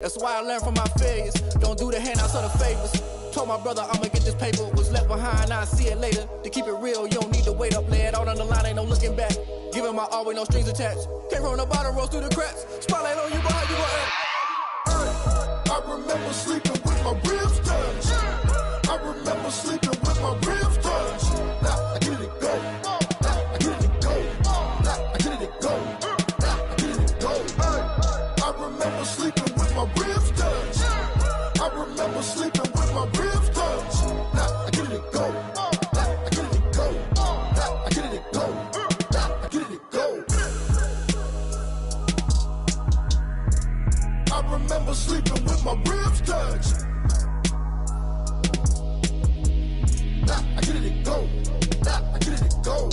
That's why I learned from my failures. Don't do the handouts or the favors. Told my brother I'ma get this paper. Was left behind, I'll see it later. To keep it real, you don't need to wait up. Lay it out on the line, ain't no looking back. Giving my all with no strings attached. Came from the bottom, rose through the cracks. Spotlight on you, but how you gon' act? I remember sleeping with my ribs touched. I remember sleeping with my ribs touched. Now I get it go. Now I get it go. Now I get it go. Now I get it go. I remember sleeping with my ribs touched. I remember sleeping with my ribs touched. Now I get it go. Now I get it go. Now I get it go. Now I get it go. I remember sleeping with my ribs touched. Now I get it go. Now I get it go.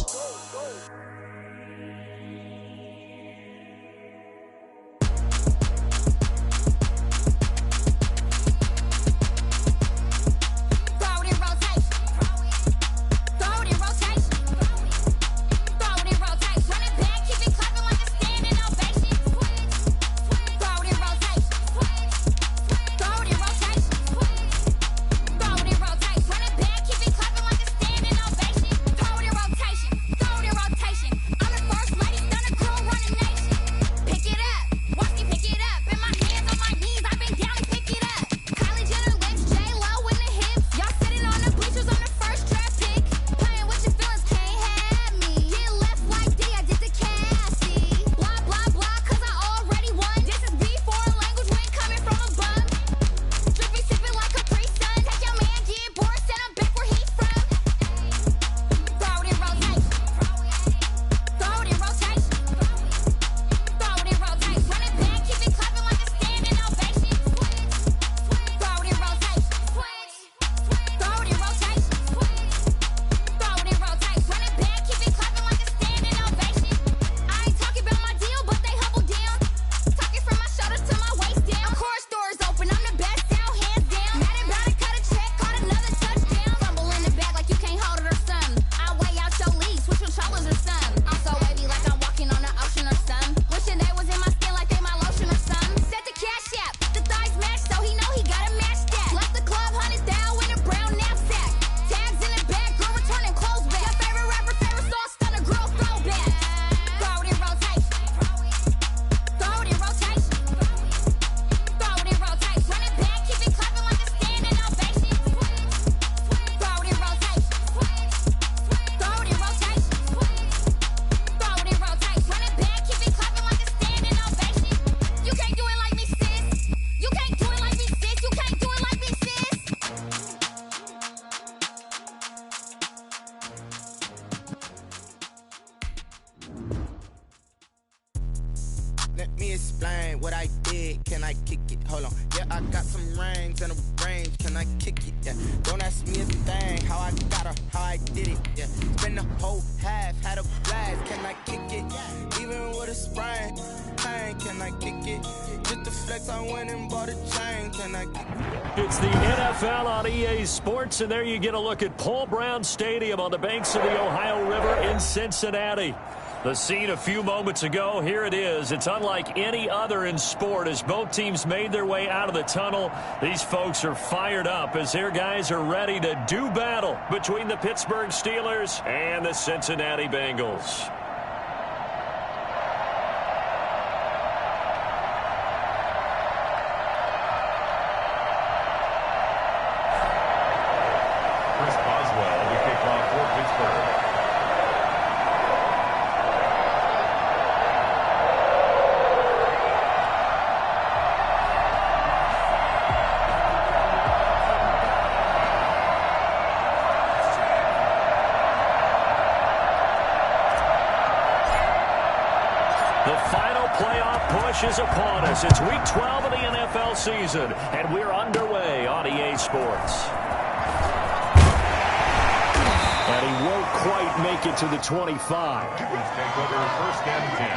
Let me explain what I did. Can I kick it? Hold on. Yeah, I got some rings and a range. Can I kick it? Yeah. Don't ask me a thing. How I got her, how I did it. Yeah. Spend the whole half, had a blast. Can I kick it? Even with a sprain. Pain. Can I kick it? Just the flex, I went and bought a chain. Can I kick it? It's the NFL on EA Sports, and there you get a look at Paul Brown Stadium on the banks of the Ohio River in Cincinnati. The scene a few moments ago, here it is. It's unlike any other in sport as both teams made their way out of the tunnel. These folks are fired up as their guys are ready to do battle between the Pittsburgh Steelers and the Cincinnati Bengals. Is upon us. It's week 12 of the NFL season, and we're underway on EA Sports. And he won't quite make it to the 25. Chickens take over first and 10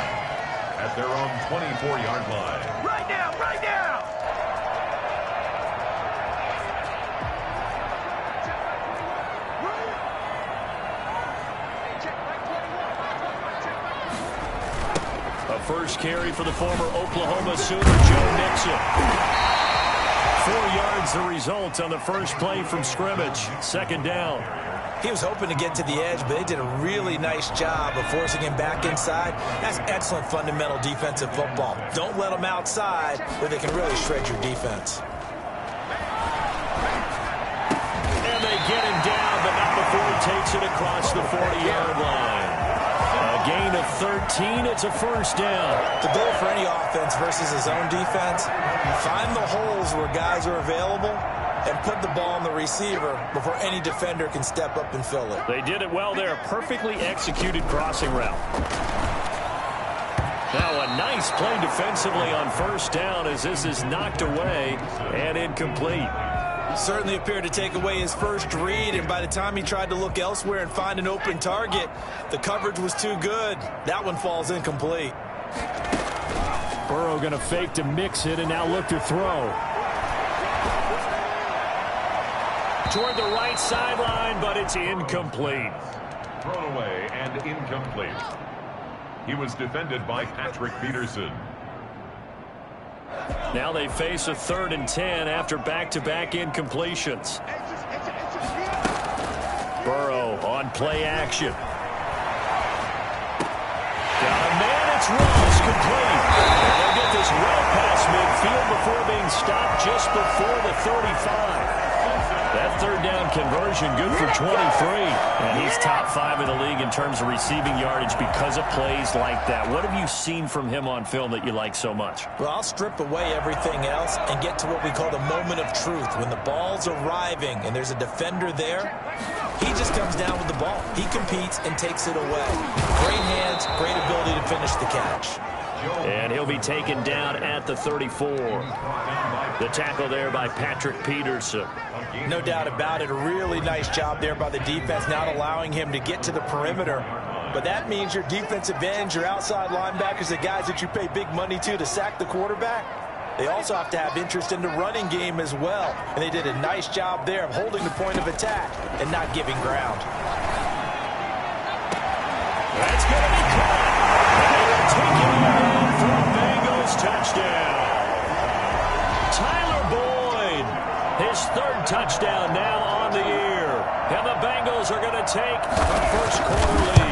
at their own 24-yard line. Right now, right now! first carry for the former Oklahoma Sooner, Joe Mixon. 4 yards the result on the first play from scrimmage. Second down. He was hoping to get to the edge, but they did a really nice job of forcing him back inside. That's excellent fundamental defensive football. Don't let them outside where they can really shred your defense. And they get him down, but not before he takes it across the 40-yard line. A gain of 13. It's a first down. The goal for any offense versus his own defense, find the holes where guys are available and put the ball on the receiver before any defender can step up and fill it. They did it well there. Perfectly executed crossing route. Now a nice play defensively on first down as this is knocked away and incomplete. Certainly appeared to take away his first read, and by the time he tried to look elsewhere and find an open target, the coverage was too good. That one falls incomplete. Burrow going to fake to mix it and now look to throw. Toward the right sideline, but it's incomplete. Thrown away and incomplete. He was defended by Patrick Peterson. Now they face a 3rd and 10 after back-to-back incompletions. Burrow on play action. Got a man, it's Ross, complete. They'll get this well past midfield before being stopped just before the 35. That 3rd down conversion good for 23. And he's top 5 in the league in terms of receiving yardage because of plays like that. What have you seen from him on film that you like so much? Well, I'll strip away everything else and get to what we call the moment of truth. When the ball's arriving and there's a defender there, he just comes down with the ball. He competes and takes it away. Great hands, great ability to finish the catch. And he'll be taken down at the 34. The tackle there by Patrick Peterson. No doubt about it. A really nice job there by the defense, not allowing him to get to the perimeter. But that means your defensive ends, your outside linebackers, the guys that you pay big money to sack the quarterback, they also have to have interest in the running game as well. And they did a nice job there of holding the point of attack and not giving ground. That's going to be caught. And they'll take it away for a Bengals touchdown. Tyler Boyd, his 3rd touchdown now on the year. And the Bengals are going to take a first-quarter lead.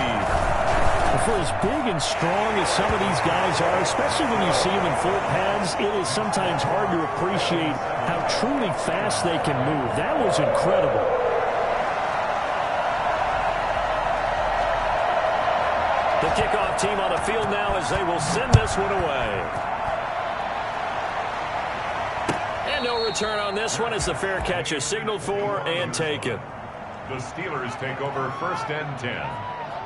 For as big and strong as some of these guys are, especially when you see them in full pads, it is sometimes hard to appreciate how truly fast they can move. That was incredible. The kickoff team on the field now as they will send this one away. And no return on this one as the fair catch is signaled for and taken. The Steelers take over 1st and 10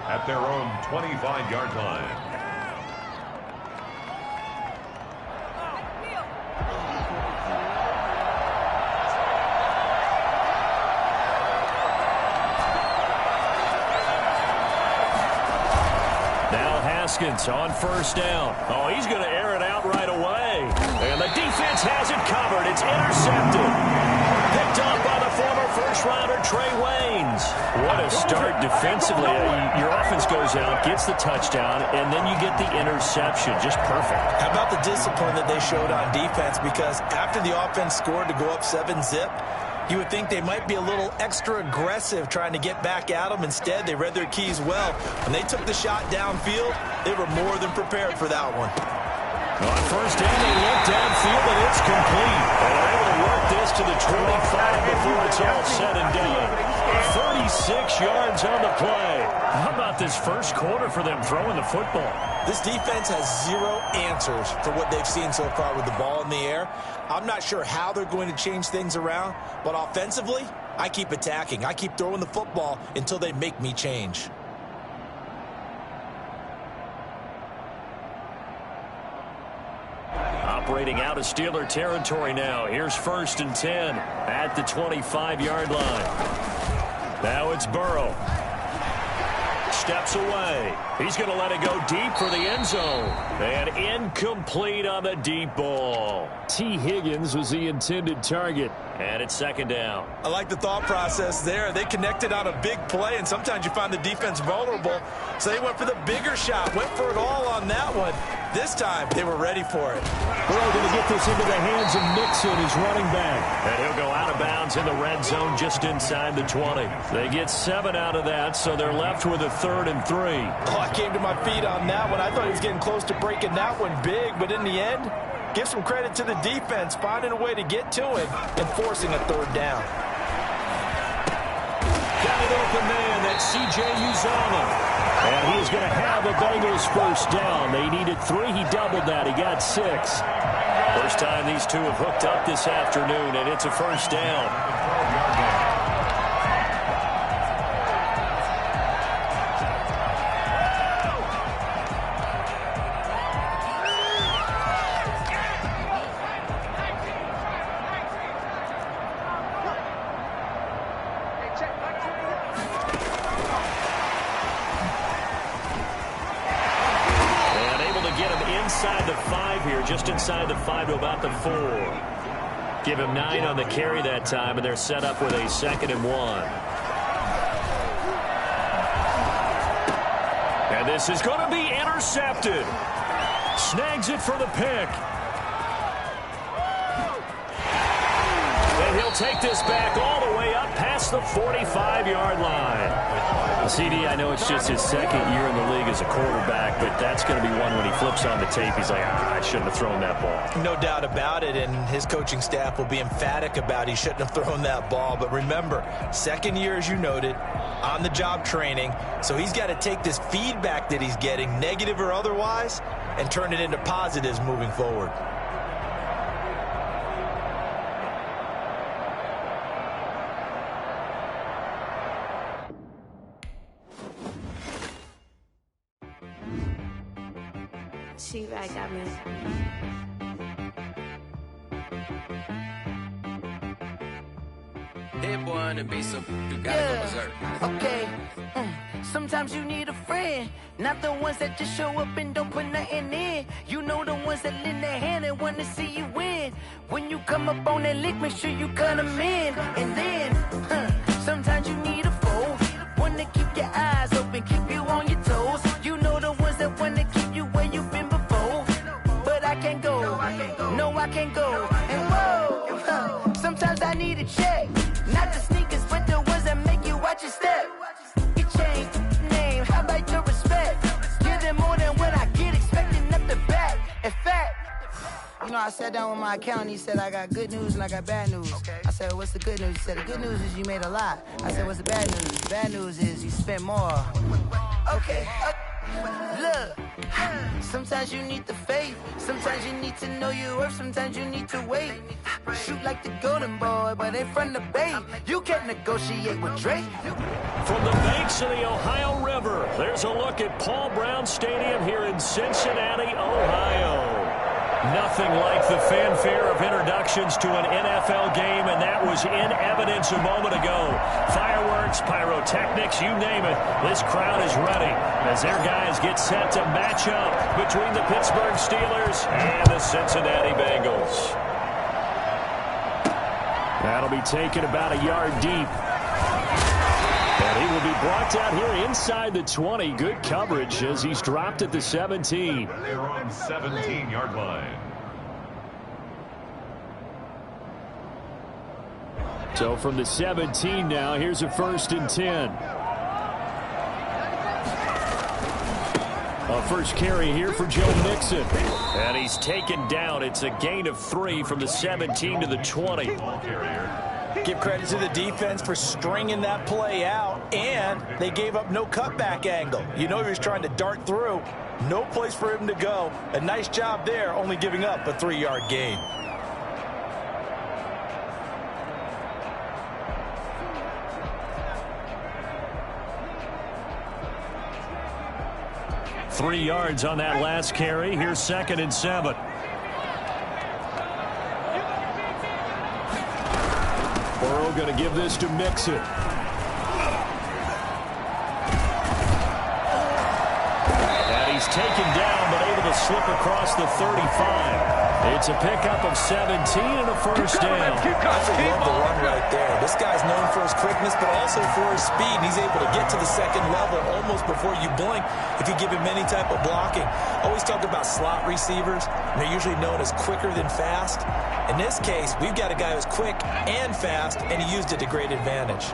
at their own 25-yard line. Now Haskins on first down. Oh, he's going to air it out right away. And the defense has it covered. It's intercepted. Picked up by the former first-rounder Trey Waynes. What a start defensively. Your offense goes out, gets the touchdown, and then you get the interception. Just perfect. How about the discipline that they showed on defense? Because after the offense scored to go up 7-zip, you would think they might be a little extra aggressive trying to get back at them. Instead, they read their keys well. When they took the shot downfield, they were more than prepared for that one. On first down, they look downfield, and it's complete. And they're able to work this to the 25 before it's all said and done. 36 yards on the play. How about this first quarter for them throwing the football? This defense has 0 answers for what they've seen so far with the ball in the air. I'm not sure how they're going to change things around, but offensively, I keep attacking. I keep throwing the football until they make me change. Operating out of Steeler territory now. Here's 1st and 10 at the 25-yard line. Now it's Burrow. Steps away. He's going to let it go deep for the end zone. And incomplete on the deep ball. T. Higgins was the intended target. And it's 2nd down. I like the thought process there. They connected on a big play, and sometimes you find the defense vulnerable. So they went for the bigger shot, went for it all on that one. This time, they were ready for it. Burrow going to get this into the hands of Mixon, his running back. And he'll go out of bounds in the red zone just inside the 20. They get 7 out of that, so they're left with a 3rd and 3. Oh, I came to my feet on that one. I thought he was getting close to breaking that one big, but in the end, give some credit to the defense, finding a way to get to him and forcing a 3rd down. Got an open man, that's C.J. Uzomah. And he's going to have a Bengals first down. They needed 3. He doubled that. He got 6. First time these two have hooked up this afternoon, and it's a first down. Inside the 5 here, just inside the 5 to about the 4. Give him 9 on the carry that time, and they're set up with a 2nd and 1. And this is going to be intercepted. Snags it for the pick. And he'll take this back all the way up past the 45-yard line. CD, I know it's just his 2nd year in the league as a quarterback, but that's going to be one when he flips on the tape, he's like, I shouldn't have thrown that ball. No doubt about it, and his coaching staff will be emphatic about he shouldn't have thrown that ball. But remember, 2nd year, as you noted, on-the-job training, so he's got to take this feedback that he's getting, negative or otherwise, and turn it into positives moving forward. She right got me. Hit boy on the beat, so you gotta go berserk. Okay. Sometimes you need a friend, not the ones that just show up and don't put nothing in. You know the ones that lend their hand and want to see you win. When you come up on that lick, make sure you cut them in. And then, sometimes you need a foe, one to keep your eyes open, keep you on your toes. You know the ones that want to keep you where you've been before. But I can't go, no I can't go. And whoa, sometimes I need a check, not the sneakers, but the ones that make you watch your step. You change name, how about your respect? Give them more than what I get, expecting up the back. In fact, you know, I sat down with my accountant, he said, I got good news and I got bad news. I said, what's the good news? He said, the good news is you made a lot. I said, what's the bad news? The bad news is you spent more. Okay. Look, sometimes you need the faith, sometimes you need to know your worth, sometimes you need to wait. Shoot like the golden boy, but ain't from the bay. You can't negotiate with Drake. From the banks of the Ohio River, there's a look at Paul Brown Stadium here in Cincinnati, Ohio. Nothing like the fanfare of introductions to an NFL game, and that was in evidence a moment ago. Fireworks, pyrotechnics, you name it. This crowd is ready as their guys get set to match up between the Pittsburgh Steelers and the Cincinnati Bengals. That'll be taken about a yard deep. And he will be blocked out here inside the 20. Good coverage as he's dropped at the 17. They're on 17-yard line. So from the 17 now, here's a 1st and 10. A first carry here for Joe Mixon. And he's taken down. It's a gain of 3 from the 17 to the 20. Give credit to the defense for stringing that play out, and they gave up no cutback angle. You know he was trying to dart through. No place for him to go. A nice job there, only giving up a 3-yard gain. Three yards on that last carry. Here's 2nd and 7. Burrow going to give this to Mixon. And he's taken down, but able to slip across the 35. It's a pickup of 17 and a first down. I love the run right there. This guy's known for his quickness, but also for his speed. He's able to get to the second level almost before you blink if you give him any type of blocking. Always talk about slot receivers, and they're usually known as quicker than fast. In this case, we've got a guy who's quick and fast, and he used it to great advantage.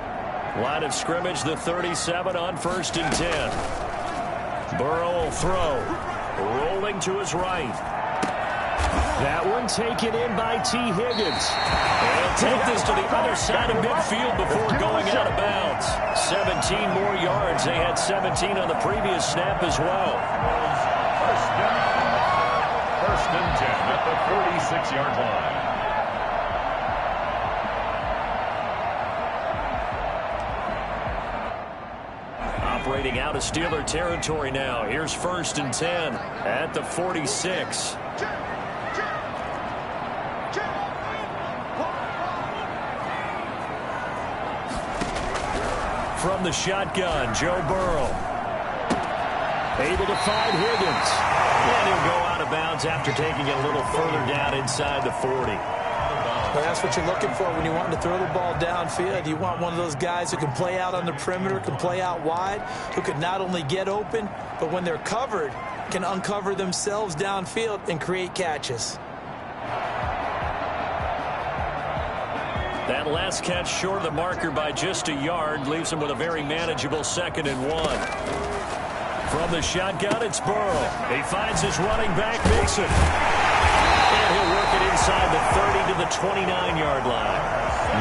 Line of scrimmage, the 37 on 1st and 10. Burrow will throw. Rolling to his right. That one taken in by T. Higgins. They'll take this to the other side of midfield before going out of bounds. 17 more yards. They had 17 on the previous snap as well. First and 10 at the 46-yard line. Operating out of Steeler territory now. Here's 1st and 10 at the 46. From the shotgun, Joe Burrow. Able to find Higgins. And he'll go out of bounds after taking it a little further down inside the 40. Well, that's what you're looking for when you want to throw the ball downfield. You want one of those guys who can play out on the perimeter, can play out wide, who can not only get open, but when they're covered, can uncover themselves downfield and create catches. That last catch short of the marker by just a yard leaves him with a very manageable 2nd and 1. From the shotgun, it's Burrow. He finds his running back, Mixon. And he'll work it inside the 30 to the 29-yard line.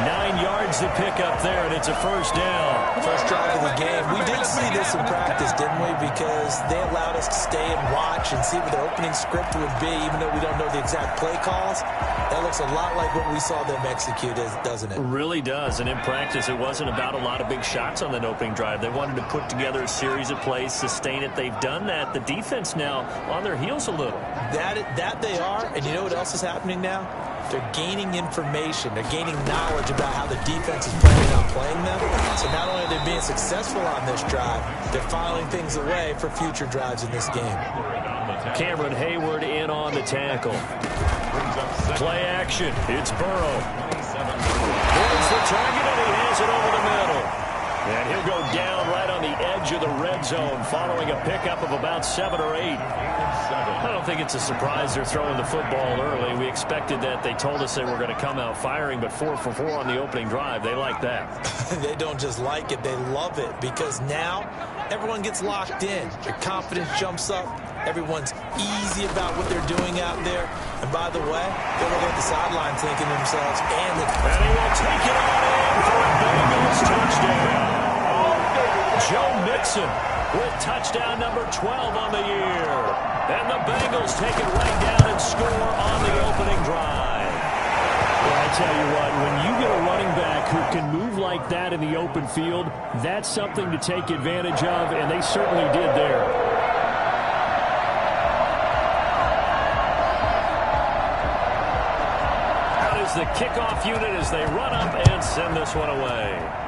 9 yards to pick up there, and it's a first down. First drive of the game. We did see this in practice, didn't we? Because they allowed us to stay and watch and see what their opening script would be, even though we don't know the exact play calls. That looks a lot like what we saw them execute, doesn't it? It really does, and in practice, it wasn't about a lot of big shots on that opening drive. They wanted to put together a series of plays, sustain it. They've done that. The defense now on their heels a little. That they are, and you know what else is happening now? They're gaining information. They're gaining knowledge about how the defense is planning on playing them. So not only are they being successful on this drive, they're filing things away for future drives in this game. Cameron Hayward in on the tackle. Play action. It's Burrow. Here's the target, and he has it over the middle. And he'll go down right on the edge of the red zone following a pickup of about 7 or 8. I don't think it's a surprise they're throwing the football early. We expected that. They told us they were going to come out firing, but 4 for 4 on the opening drive. They like that. They don't just like it. They love it because now everyone gets locked in. Their confidence jumps up. Everyone's easy about what they're doing out there. And by the way, they're looking at the sideline thinking to themselves, and he will take it on in for a Bengals touchdown. Joe Mixon with touchdown number 12 on the year. And the Bengals take it right down and score on the opening drive. Well, I tell you what, when you get a running back who can move like that in the open field, that's something to take advantage of, and they certainly did there. That is the kickoff unit as they run up and send this one away.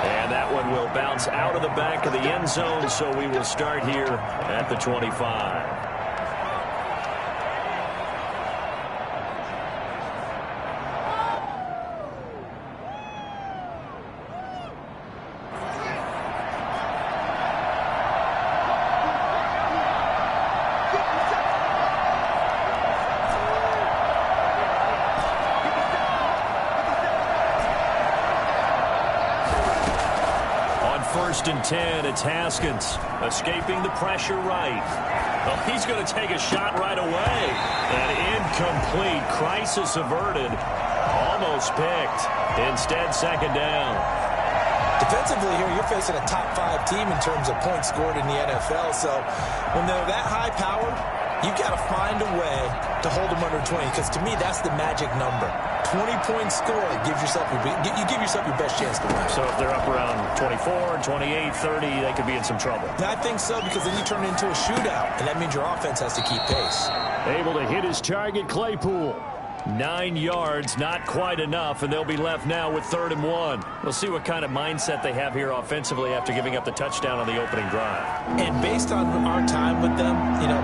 And that one will bounce out of the back of the end zone, so we will start here at the 25. First and 10, it's Haskins escaping the pressure right. Well, he's going to take a shot right away. And incomplete. Crisis averted. Almost picked. Instead, second down. Defensively here, you're facing a top 5 team in terms of points scored in the NFL. So when they're that high-powered, you've got to find a way to hold them under 20. Because to me, that's the magic number. 20-point score gives yourself you give yourself your best chance to win. So if they're up around 24, 28, 30, they could be in some trouble. I think so, because then you turn it into a shootout, and that means your offense has to keep pace. Able to hit his target, Claypool. 9 yards, not quite enough, and they'll be left now with 3rd and 1. We'll see what kind of mindset they have here offensively after giving up the touchdown on the opening drive. And based on our time with them,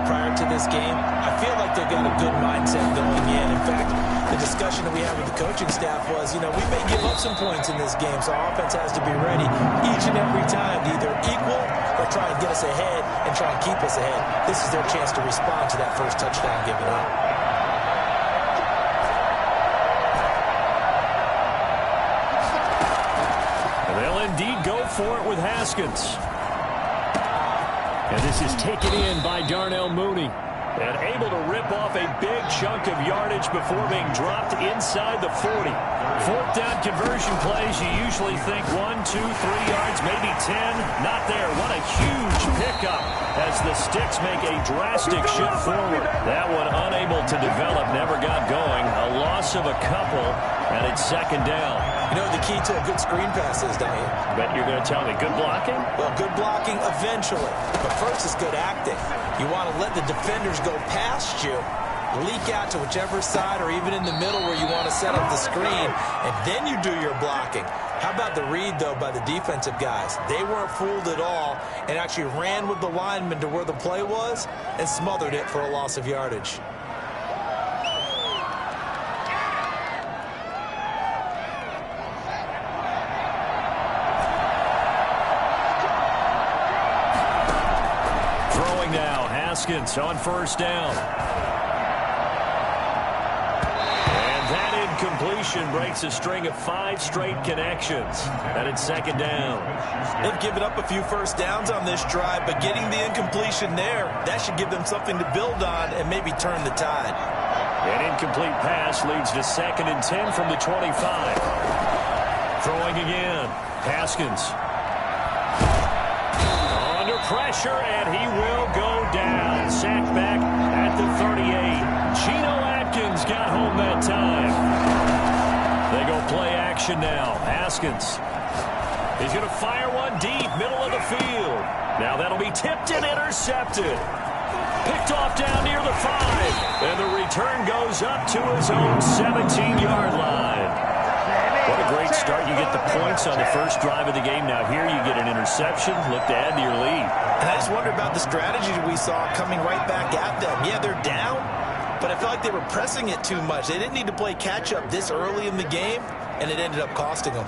prior to this game, I feel like they've got a good mindset going in. In fact, the discussion that we had with the coaching staff was, we may give up some points in this game, so our offense has to be ready each and every time to either equal or try and get us ahead and try and keep us ahead. This is their chance to respond to that first touchdown given up. Indeed go for it with Haskins. And this is taken in by Darnell Mooney. And able to rip off a big chunk of yardage before being dropped inside the 40. 4th down conversion plays, you usually think 1, 2, 3 yards, maybe 10. Not there. What a huge pickup as the Sticks make a drastic shift forward. That one unable to develop, never got going. A loss of a couple, and it's 2nd down. The key to a good screen pass is, don't you? Bet you're going to tell me good blocking? Well, good blocking eventually. But first is good acting. You want to let the defenders go past you, leak out to whichever side or even in the middle where you want to set up the screen, and then you do your blocking. How about the read, though, by the defensive guys? They weren't fooled at all and actually ran with the lineman to where the play was and smothered it for a loss of yardage. Haskins on 1st down. And that incompletion breaks a string of 5 straight connections. And it's 2nd down. They've given up a few first downs on this drive, but getting the incompletion there, that should give them something to build on and maybe turn the tide. An incomplete pass leads to 2nd and 10 from the 25. Throwing again. Haskins. Under pressure, and he will go down. Sacked back at the 38. Geno Atkins got home that time. They go play action now. Haskins. He's going to fire one deep, middle of the field. Now that'll be tipped and intercepted. Picked off down near the 5. And the return goes up to his own 17-yard line. What a great start. You get the points on the first drive of the game. Now here you get an interception. Look to add to your lead. And I just wonder about the strategy that we saw coming right back at them. Yeah, they're down, but I felt like they were pressing it too much. They didn't need to play catch-up this early in the game, and it ended up costing them.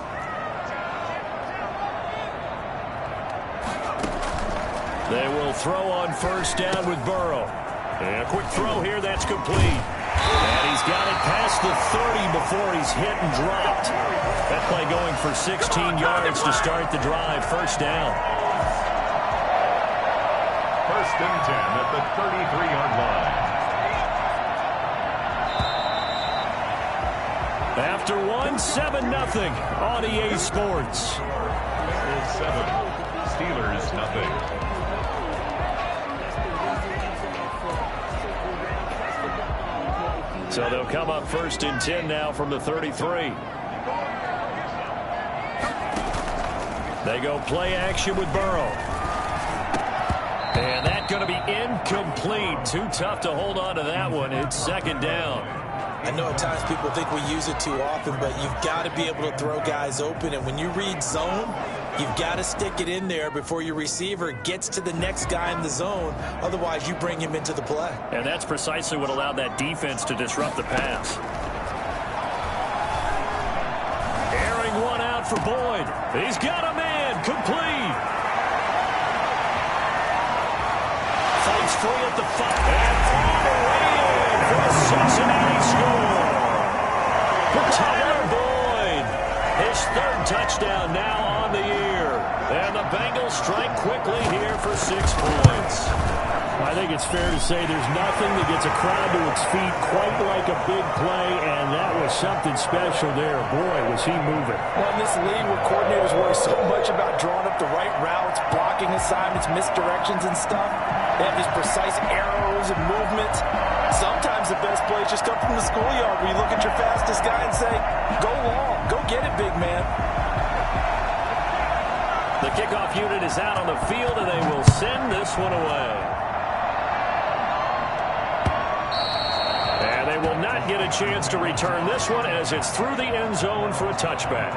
They will throw on 1st down with Burrow. And a quick throw here. That's complete. And he's got it past the 30 before he's hit and dropped. That play going for 16 yards to start the drive. 1st down. 1st and 10 at the 33-yard line. After 7-0 on EA Sports. 7, Steelers nothing. So they'll come up 1st and 10 now from the 33. They go play action with Burrow. And that's going to be incomplete. Too tough to hold on to that one. It's 2nd down. I know at times people think we use it too often, but you've got to be able to throw guys open. And when you read zone, you've got to stick it in there before your receiver gets to the next guy in the zone. Otherwise, you bring him into the play. And that's precisely what allowed that defense to disrupt the pass. Airing one out for Boyd. He's got a man. Complete. Fights free at the 5. And all the way in for a Cincinnati score. For Tyler Boyd. His 3rd touchdown now on the year. And the Bengals strike quickly here for 6 points. I think it's fair to say there's nothing that gets a crowd to its feet quite like a big play, and that was something special there. Boy, was he moving. Well, in this league where coordinators worry so much about drawing up the right routes, blocking assignments, misdirections and stuff, they have these precise arrows and movements. Sometimes the best plays just come from the schoolyard where you look at your fastest guy and say, go long, go get it, big man. The kickoff unit is out on the field, and they will send this one away. And they will not get a chance to return this one as it's through the end zone for a touchback.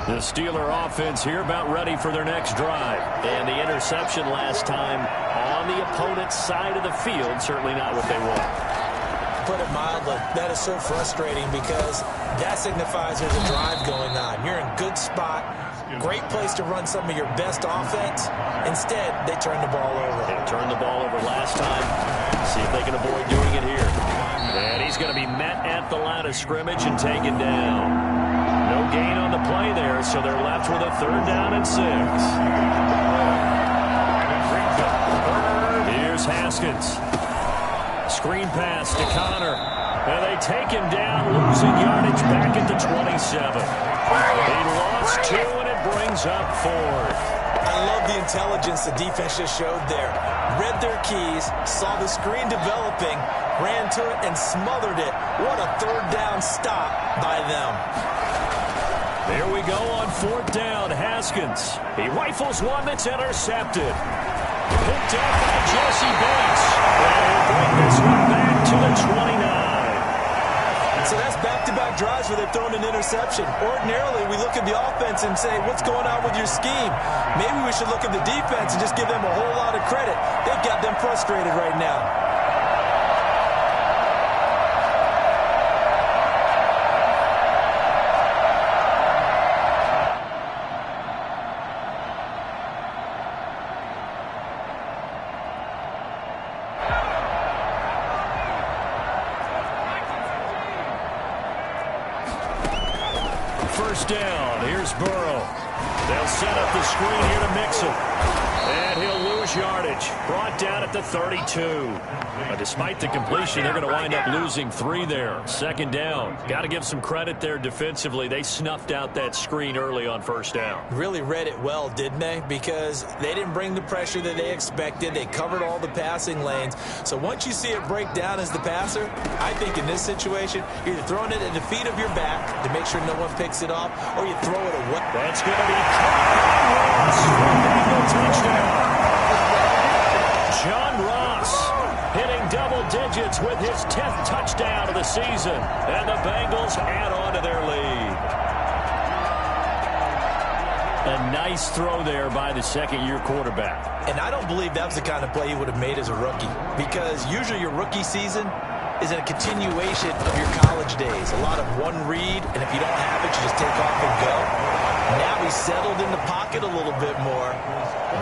The Steeler offense here about ready for their next drive. And the interception last time on the opponent's side of the field, certainly not what they want. Put it mildly, that is so frustrating because that signifies there's a drive going on. You're in a good spot, great place to run some of your best offense. Instead, they turn the ball over. They turned the ball over last time. See if they can avoid doing it here. And he's going to be met at the line of scrimmage and taken down. No gain on the play there, so they're left with a 3rd down and 6. Here's Haskins. Screen pass to Connor. And they take him down, losing yardage back at the 27. He lost 2, and it brings up 4th. I love the intelligence the defense just showed there. Read their keys, saw the screen developing, ran to it, and smothered it. What a 3rd down stop by them. There we go on 4th down. Haskins. He rifles one that's intercepted. Picked up by Jesse Bates. And he'll bring this one back to the 29. So that's back-to-back drives where they've thrown an interception. Ordinarily, we look at the offense and say, what's going on with your scheme? Maybe we should look at the defense and just give them a whole lot of credit. They've got them frustrated right now. First down. Here's Burrow. They'll set up the screen here to Mixon. And he'll lose yardage. Brought down at the 32. But despite the completion, they're going to wind up losing 3 there. 2nd down. Got to give some credit there defensively. They snuffed out that screen early on 1st down. Really read it well, didn't they? Because they didn't bring the pressure that they expected. They covered all the passing lanes. So once you see it break down as the passer, I think in this situation, you're either throwing it at the feet of your back to make sure no one picks it off, or you throw it away. That's going to be caught by Ross for a Bengal touchdown. John Ross hitting double digits with his 10th touchdown of the season. And the Bengals add on to their lead. A nice throw there by the 2nd-year quarterback. And I don't believe that was the kind of play he would have made as a rookie. Because usually your rookie season is a continuation of your college days. A lot of one read, and if you don't have it, you just take off and go. Now he's settled in the pocket a little bit more,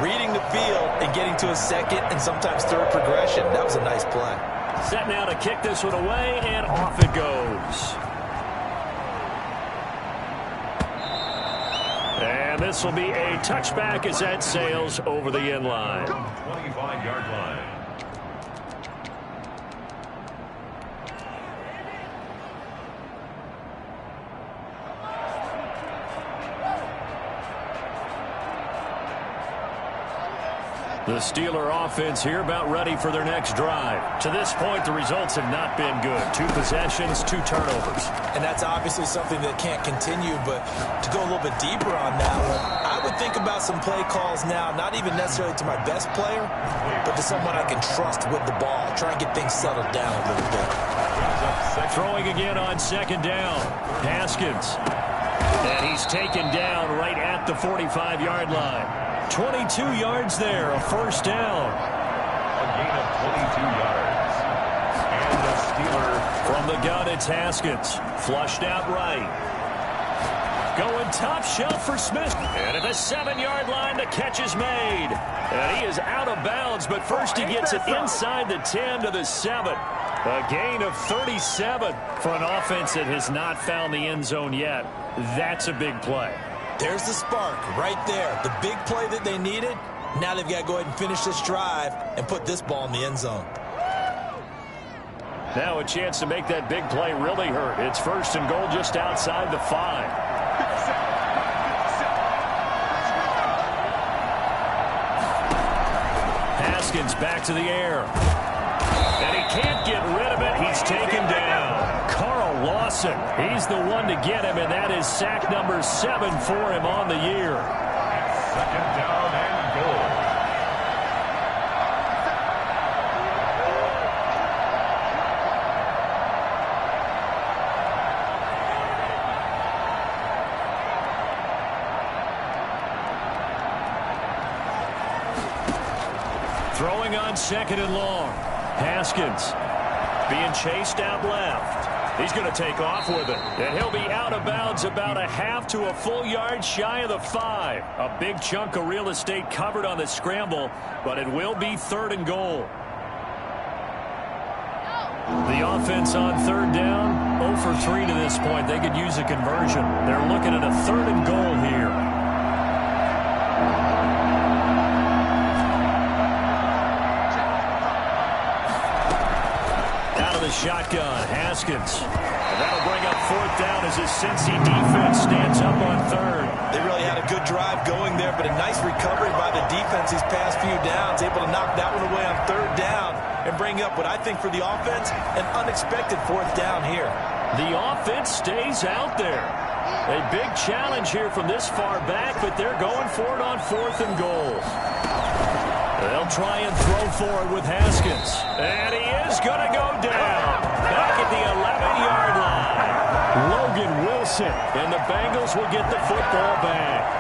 reading the field and getting to a 2nd and sometimes 3rd progression. That was a nice play. Set now to kick this one away, and off it goes. And this will be a touchback as that sails over the end line. 25-yard line. The Steeler offense here about ready for their next drive. To this point, the results have not been good. 2 possessions, 2 turnovers. And that's obviously something that can't continue, but to go a little bit deeper on that one, I would think about some play calls now, not even necessarily to my best player, but to someone I can trust with the ball. Try and get things settled down a little bit. Throwing again on 2nd down. Haskins. And he's taken down right at the 45-yard line. 22 yards there, a 1st down. A gain of 22 yards. And the Steeler. From the gun, it's Haskins. Flushed out right. Going top shelf for Smith. And at the 7-yard line, the catch is made. And he is out of bounds, but first he gets it inside the 10 to the 7. A gain of 37 for an offense that has not found the end zone yet. That's a big play. There's the spark right there. The big play that they needed. Now they've got to go ahead and finish this drive and put this ball in the end zone. Now a chance to make that big play really hurt. It's 1st and goal just outside the 5. Haskins back to the air. And he can't get rid of it. He's taken down. Carl lost Dawson. He's the one to get him, and that is sack number 7 for him on the year. Second down and goal. Throwing on 2nd and long. Haskins being chased out left. He's going to take off with it. And he'll be out of bounds about a half to a full yard shy of the 5. A big chunk of real estate covered on the scramble, but it will be 3rd and goal. The offense on 3rd down, 0 for 3 to this point. They could use a conversion. They're looking at a 3rd and goal here. Shotgun, Haskins. And that'll bring up 4th down as his Cincy defense stands up on 3rd. They really had a good drive going there, but a nice recovery by the defense these past few downs, able to knock that one away on 3rd down and bring up what I think for the offense, an unexpected 4th down here. The offense stays out there. A big challenge here from this far back, but they're going for it on 4th and goal. They'll try and throw for it with Haskins. And he is going to go down. Back at the 11-yard line. Logan Wilson. And the Bengals will get the football back.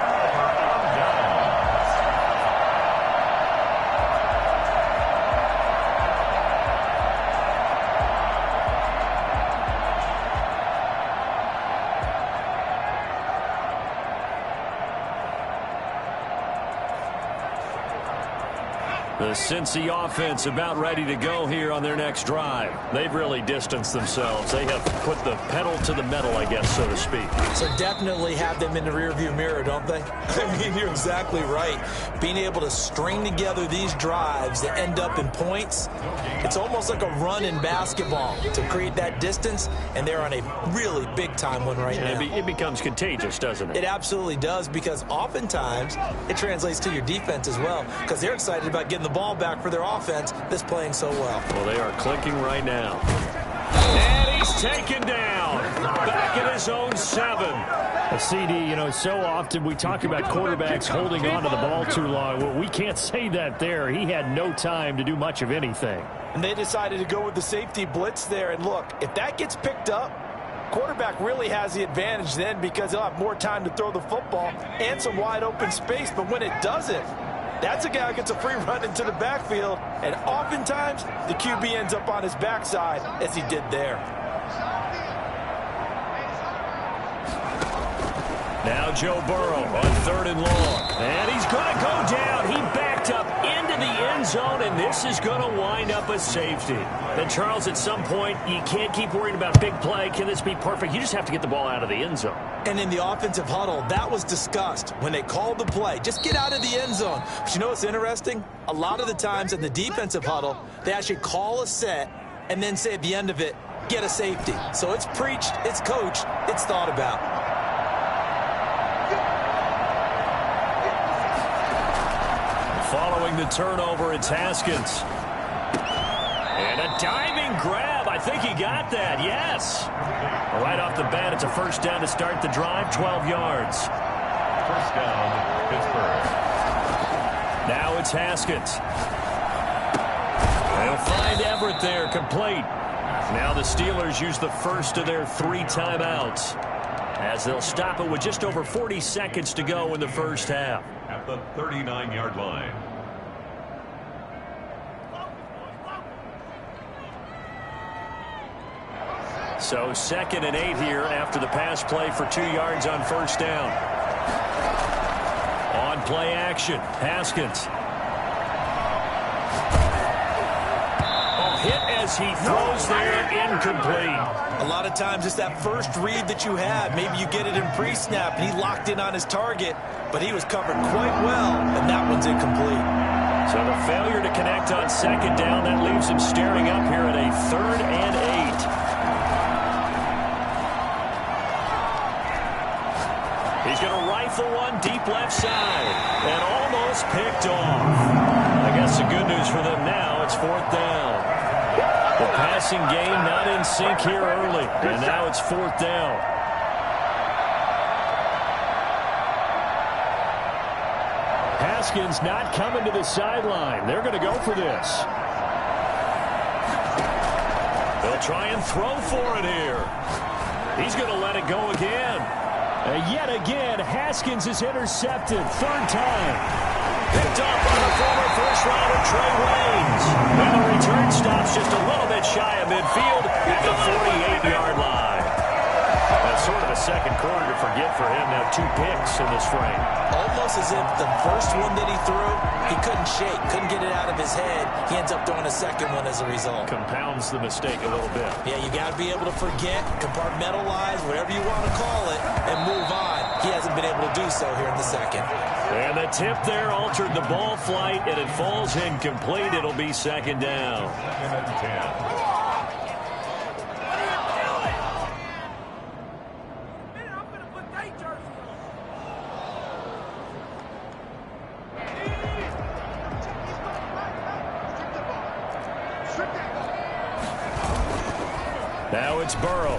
The Cincy offense about ready to go here on their next drive. They've really distanced themselves. They have put the pedal to the metal, I guess, so to speak. So definitely have them in the rearview mirror, don't they? I mean, you're exactly right. Being able to string together these drives that end up in points, it's almost like a run in basketball to create that distance, and they're on a really big-time one right now. It becomes contagious, doesn't it? It absolutely does, because oftentimes it translates to your defense as well, because they're excited about getting the ball back for their offense that's playing so well. Well, they are clicking right now. And he's taken down. Back at his own 7. A CD, you know, so often we talk about quarterbacks holding on to the ball too long. Well, we can't say that there. He had no time to do much of anything. And they decided to go with the safety blitz there. And look, if that gets picked up, quarterback really has the advantage then, because he'll have more time to throw the football and some wide open space. But when it doesn't, that's a guy who gets a free run into the backfield, and oftentimes the QB ends up on his backside, as he did there. Now Joe Burrow on 3rd and long. And he's going to go down. He backed up into the end zone, and this is going to wind up a safety. And Charles, at some point, you can't keep worrying about big play. Can this be perfect? You just have to get the ball out of the end zone. And in the offensive huddle, that was discussed when they called the play. Just get out of the end zone. But you know what's interesting? A lot of the times in the defensive huddle, they actually call a set and then say at the end of it, get a safety. So it's preached, it's coached, it's thought about. Following the turnover, it's Haskins. And a diving grab. I think he got that. Yes. Right off the bat, it's a 1st down to start the drive, 12 yards. 1st down, Pittsburgh. Now it's Haskins. They'll find Everett there, complete. Now the Steelers use the first of their 3 timeouts, as they'll stop it with just over 40 seconds to go in the first half. At the 39-yard line. So 2nd and 8 here after the pass play for 2 yards on 1st down. On play action, Haskins. Hit as he throws there, incomplete. A lot of times it's that first read that you have. Maybe you get it in pre-snap, and he locked in on his target, but he was covered quite well, and that one's incomplete. So the failure to connect on 2nd down, that leaves him staring up here at a 3rd and 8. He's going to rifle one deep left side, and almost picked off. I guess the good news for them now, it's 4th down. The passing game not in sync here early, and now it's 4th down. Haskins not coming to the sideline. They're going to go for this. They'll try and throw for it here. He's going to let it go again. Yet again, Haskins is intercepted. 3rd time. Picked up by the former first-rounder Trey Waynes. And the return stops just a little bit shy of midfield at the 48-yard line. That's sort of a second quarter to forget for him. Now 2 picks in this frame. Almost as if the first one that he threw, he couldn't shake, couldn't get it out of his head. He ends up throwing a second one as a result. Compounds the mistake a little bit. Yeah, you got to be able to forget, compartmentalize, whatever you want to call it, and move on. He hasn't been able to do so here in the second. And the tip there altered the ball flight, and it falls incomplete. It'll be 2nd down. 2nd and 10. Now it's Burrow.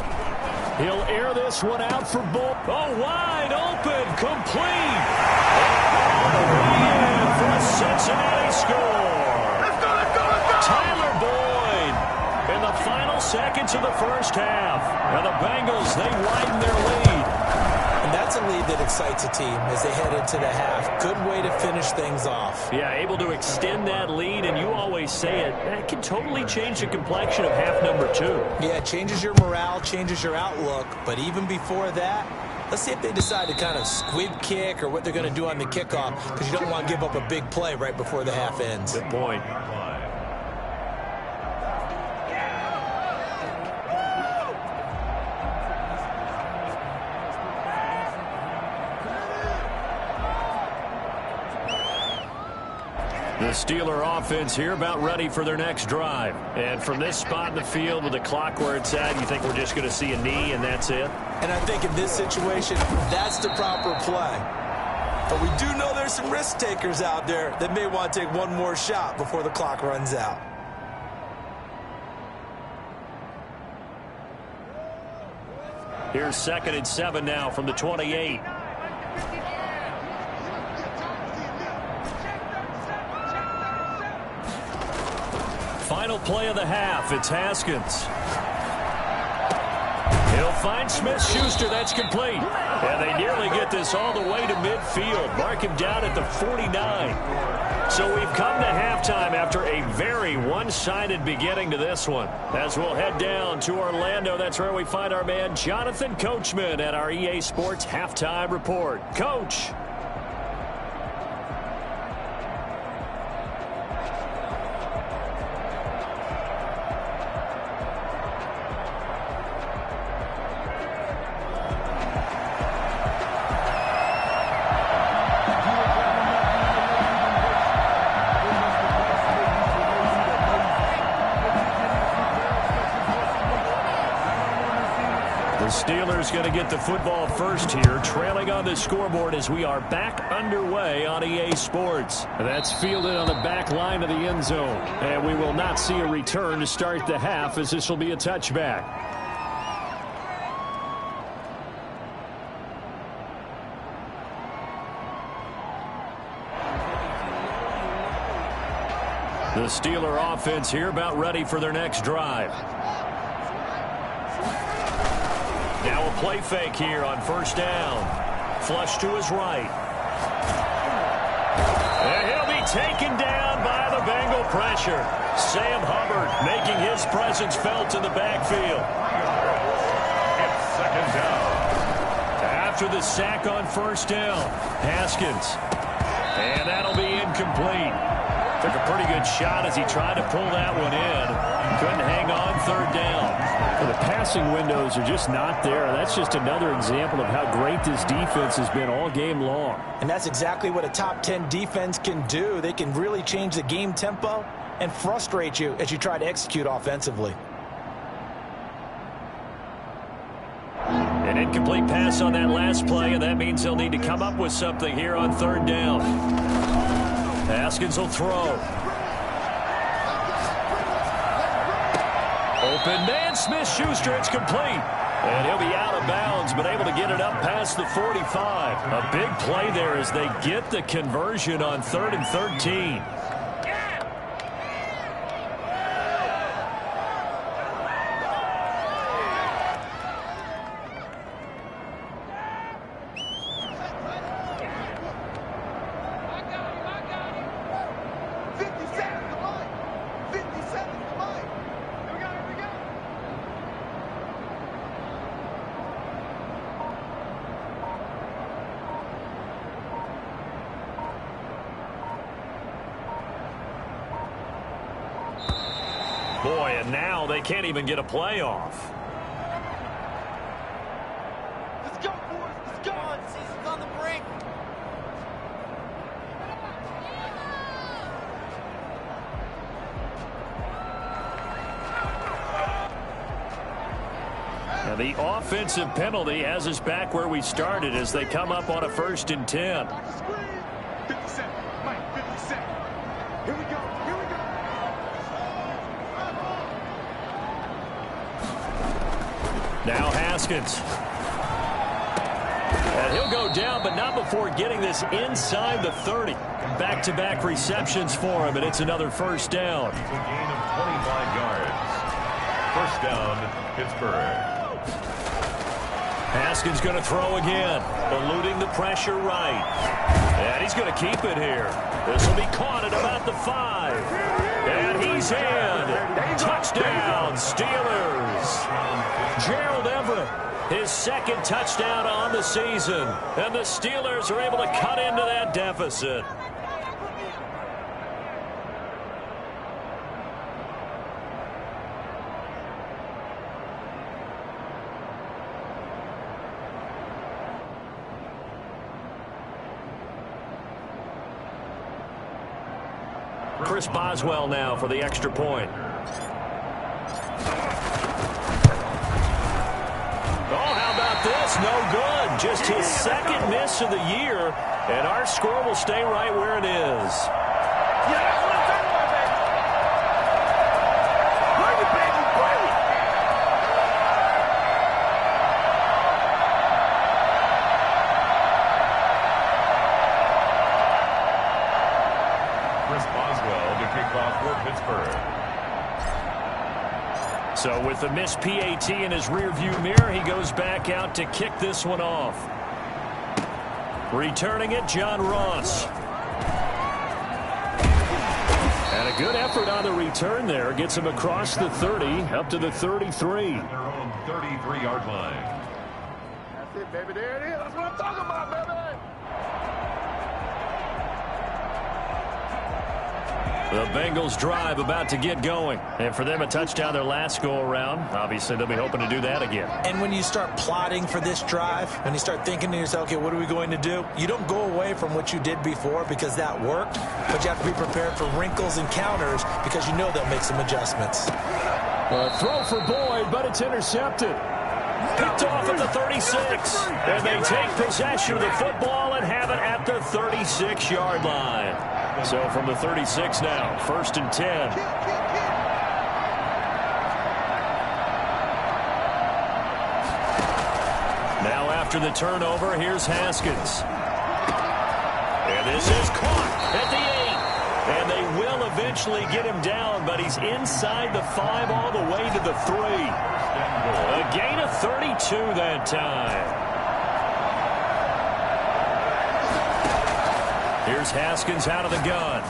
He'll air this one out for Bull. Oh, wide open, complete. And for a Cincinnati score. Let's go. Tyler Boyd in the final seconds of the first half. And the Bengals, they widen their lead. And that's a lead that excites a team as they head into the half. Good way to finish things off. Yeah, able to extend that lead, and you always say it, that can totally change the complexion of half number 2. Yeah, it changes your morale, changes your outlook, but even before that, let's see if they decide to kind of squib kick or what they're going to do on the kickoff, because you don't want to give up a big play right before the half ends. Good point. The Steeler offense here about ready for their next drive. And from this spot in the field with the clock where it's at, you think we're just going to see a knee and that's it? And I think in this situation, that's the proper play. But we do know there's some risk takers out there that may want to take one more shot before the clock runs out. Here's 2nd and 7 now from the 28. Final play of the half. It's Haskins. He'll find Smith-Schuster. That's complete. And they nearly get this all the way to midfield. Mark him down at the 49. So we've come to halftime after a very one-sided beginning to this one. As we'll head down to Orlando, that's where we find our man Jonathan Coachman at our EA Sports Halftime Report. Coach. Steelers going to get the football first here, trailing on the scoreboard as we are back underway on EA Sports. That's fielded on the back line of the end zone. And we will not see a return to start the half, as this will be a touchback. The Steeler offense here about ready for their next drive. Now a play fake here on 1st down. Flush to his right. And he'll be taken down by the Bengal pressure. Sam Hubbard making his presence felt in the backfield. It's 2nd down. After the sack on 1st down, Haskins. And that'll be incomplete. Took a pretty good shot as he tried to pull that one in. Couldn't hang on 3rd down. Well, the passing windows are just not there. That's just another example of how great this defense has been all game long. And that's exactly what a top 10 defense can do. They can really change the game tempo and frustrate you as you try to execute offensively. An incomplete pass on that last play, and that means they'll need to come up with something here on 3rd down. Haskins will throw. Open man, Smith-Schuster, it's complete. And he'll be out of bounds, but able to get it up past the 45. A big play there as they get the conversion on 3rd and 13. Boy, and now they can't even get a playoff. Let's go, boys. Let's go. On, season's on the brink. And the offensive penalty has us back where we started as they come up on a 1st and 10. 57. Mike, 57. Here we go. Here we go. Now Haskins. And he'll go down, but not before getting this inside the 30. Back-to-back receptions for him, and it's another 1st down. It's a gain of 25 yards. 1st down, Pittsburgh. Haskins going to throw again, eluding the pressure right. And he's going to keep it here. This will be caught at about the 5. And he's in. Touchdown, Steelers. Gerald Everett, his 2nd touchdown on the season. And the Steelers are able to cut into that deficit. Chris Boswell now for the extra point. Oh, how about this? No good. Just his 2nd miss of the year, and our score will stay right where it is. Yeah, that's what I'm talking about, baby. Bring it, baby. Bring it. Chris Boswell to kick off for Pittsburgh. So with the missed PAT in his rearview mirror, he goes back out to kick this one off. Returning it, John Ross. And a good effort on the return there. Gets him across the 30, up to the 33. At their own 33-yard line. That's it, baby. There it is. That's what I'm talking about, baby. The Bengals drive about to get going. And for them, a touchdown their last go-around. Obviously, they'll be hoping to do that again. And when you start plotting for this drive, and you start thinking to yourself, okay, what are we going to do? You don't go away from what you did before because that worked, but you have to be prepared for wrinkles and counters because you know they'll make some adjustments. Throw for Boyd, but it's intercepted. Picked off at the 36. And they take possession of the football and have it at the 36-yard line. So from the 36 now, 1st and 10. Now after the turnover, here's Haskins. And this is caught at the 8. And they will eventually get him down, but he's inside the 5 all the way to the 3. A gain of 32 that time. Here's Haskins out of the gun.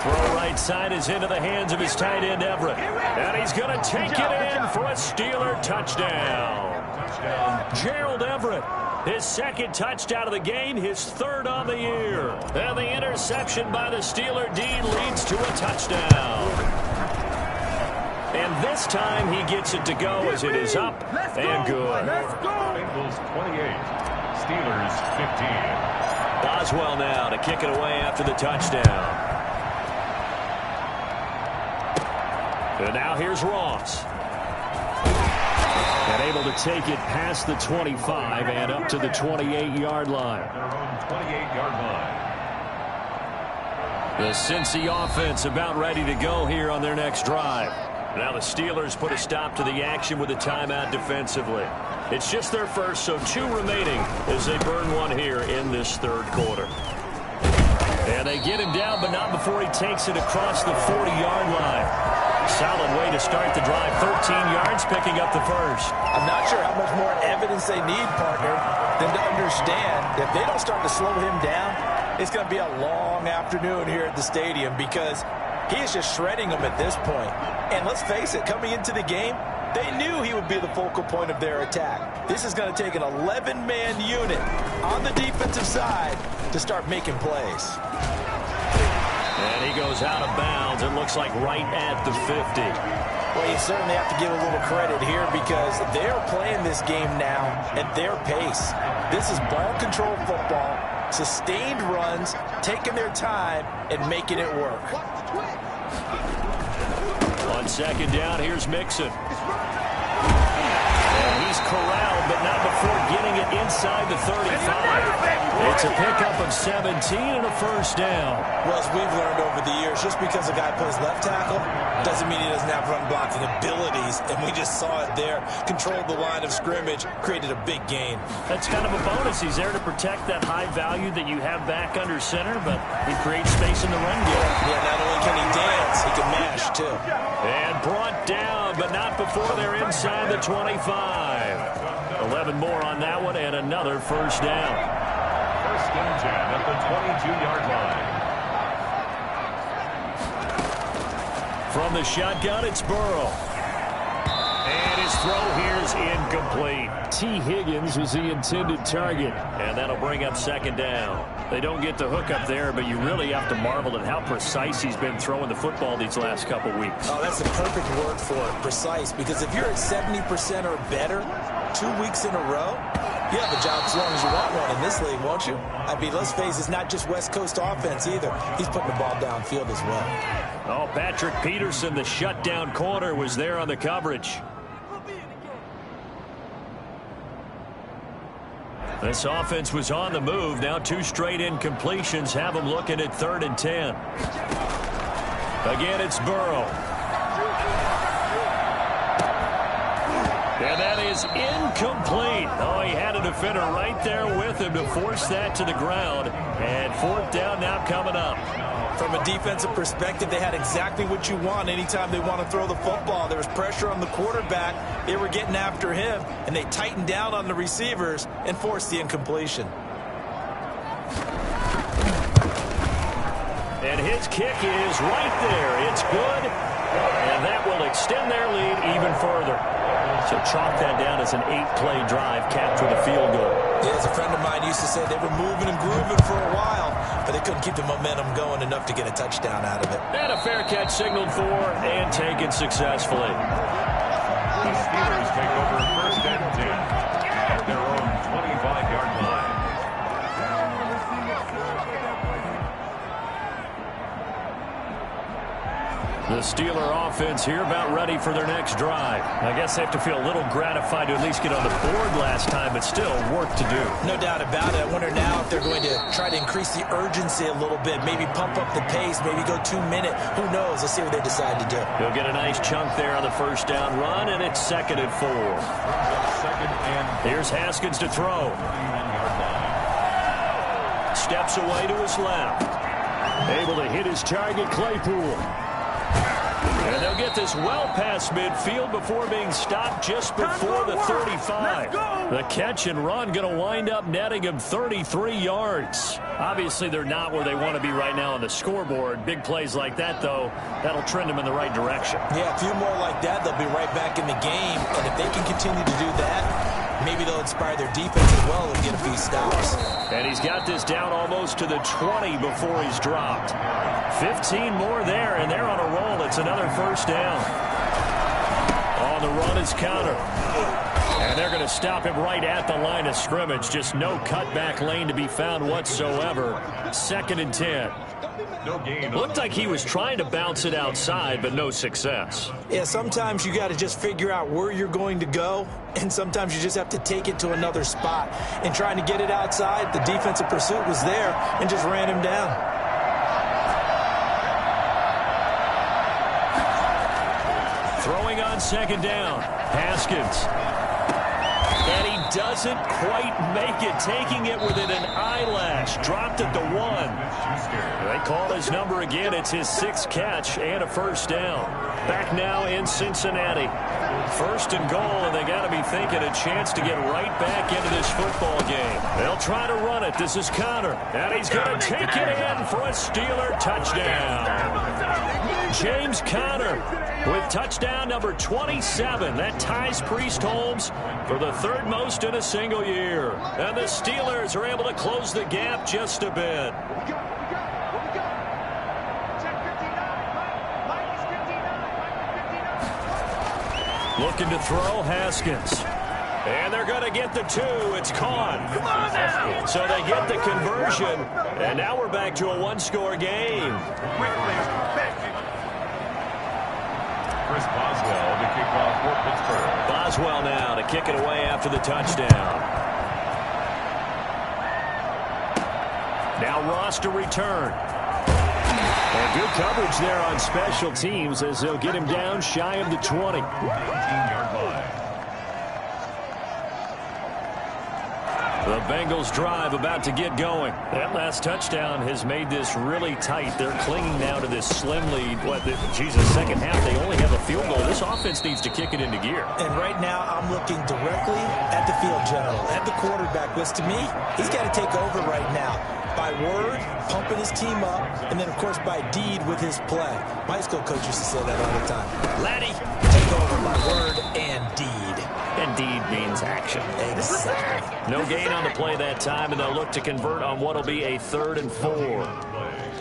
Throw right side is into the hands of his tight end, Everett. And he's going to take it in for a Steeler touchdown. Gerald Everett, his 2nd touchdown of the game, his 3rd on the year. And the interception by the Steeler D leads to a touchdown. And this time he gets it to go as it is up and good. Bengals 28, Steelers 15. Boswell now to kick it away after the touchdown. And now here's Ross. And able to take it past the 25 and up to the 28-yard line. Their own 28-yard line. The Cincy offense about ready to go here on their next drive. Now the Steelers put a stop to the action with a timeout defensively. It's just their first, so 2 remaining as they burn one here in this third quarter. And they get him down, but not before he takes it across the 40-yard line. Solid way to start the drive. 13 yards, picking up the first. I'm not sure how much more evidence they need, partner, than to understand if they don't start to slow him down, it's going to be a long afternoon here at the stadium because he is just shredding them at this point. And let's face it, coming into the game, they knew he would be the focal point of their attack. This is going to take an 11-man unit on the defensive side to start making plays. And he goes out of bounds. It looks like right at the 50. Well, you certainly have to give a little credit here because they're playing this game now at their pace. This is ball control football, sustained runs, taking their time, and making it work. On second down, here's Mixon. And he's corralled, but not before getting it inside the 35. It's a pickup of 17 and a first down. Well, as we've learned over the years, just because a guy plays left tackle doesn't mean he doesn't have run blocking abilities, and we just saw it there. Controlled the line of scrimmage, created a big gain. That's kind of a bonus. He's there to protect that high value that you have back under center, but he creates space in the run game. Yeah, not only can he dance, he can mash, too. And brought down, but not before they're inside the 25. 11 more on that one, and another first down. First and 10 at the 22-yard line. From the shotgun, it's Burrow. And his throw here is incomplete. T. Higgins was the intended target. And that'll bring up second down. They don't get the hook up there, but you really have to marvel at how precise he's been throwing the football these last couple weeks. Oh, that's the perfect word for it, precise. Because if you're at 70% or better 2 weeks in a row, you have a job as long as you want one in this league, won't you? I mean, let's face it, it's not just West Coast offense either. He's putting the ball downfield as well. Oh, Patrick Peterson, the shutdown corner, was there on the coverage. This offense was on the move. Now 2 straight incompletions have them looking at 3rd and 10. Again, it's Burrow. And that is incomplete. Oh, he had a defender right there with him to force that to the ground. And 4th down now coming up. From a defensive perspective, they had exactly what you want anytime they want to throw the football. There was pressure on the quarterback. They were getting after him, and they tightened down on the receivers and forced the incompletion. And his kick is right there. It's good, and that will extend their lead even further. So chalk that down as an 8-play drive capped with a field goal. Yeah, as a friend of mine used to say, they were moving and grooving for a while, but they couldn't keep the momentum going enough to get a touchdown out of it. And a fair catch signaled for and taken successfully. The Steelers take over first and 10 at their own 25-yard line. The Steeler offense here about ready for their next drive. I guess they have to feel a little gratified to at least get on the board last time, but still work to do. No doubt about it. I wonder now if they're going to try to increase the urgency a little bit, maybe pump up the pace, maybe go 2-minute. Who knows? Let's see what they decide to do. He'll get a nice chunk there on the first down run, and it's 2nd and 4. Here's Haskins to throw. Steps away to his left. Able to hit his target, Claypool. And they'll get this well past midfield before being stopped just before the 35. The catch and run going to wind up netting him 33 yards. Obviously, they're not where they want to be right now on the scoreboard. Big plays like that, though, that'll trend them in the right direction. Yeah, a few more like that, they'll be right back in the game. And if they can continue to do that, maybe they'll inspire their defense as well and get a few stops. And he's got this down almost to the 20 before he's dropped. 15 more there, and they're on a roll. It's another first down. On the run is Counter. And they're going to stop him right at the line of scrimmage. Just no cutback lane to be found whatsoever. 2nd and 10. No gain. Looked like he was trying to bounce it outside, but no success. Yeah, sometimes you got to just figure out where you're going to go, and sometimes you just have to take it to another spot. And trying to get it outside, the defensive pursuit was there and just ran him down. Throwing on second down. Haskins. And he doesn't quite make it, taking it within an eyelash. Dropped it to 1. They call his number again. It's his 6th catch and a first down. Back now in Cincinnati. First and goal, and they got to be thinking a chance to get right back into this football game. They'll try to run it. This is Connor, and he's going to take it in for a Steeler touchdown. James Conner with touchdown number 27. That ties Priest Holmes for the 3rd most in a single year. And the Steelers are able to close the gap just a bit. Looking to throw, Haskins. And they're going to get the 2. It's caught. Come on now. So they get the conversion. And now we're back to a 1-score game. Chris Boswell to kick off for Pittsburgh. Boswell now to kick it away after the touchdown. Now Ross to return. And good coverage there on special teams as they'll get him down shy of the 20. 18-yard line. The Bengals drive about to get going. That last touchdown has made this really tight. They're clinging now to this slim lead. Second half, they only have a field goal. This offense needs to kick it into gear. And right now, I'm looking directly at the field general, at the quarterback, which to me, he's got to take over right now. By word, pumping his team up, and then, of course, by deed with his play. My high school coach used to say that all the time. Laddie, take over by word and deed. And deed means action. Exactly. No gain on the play that time, and they'll look to convert on what will be a 3rd and 4.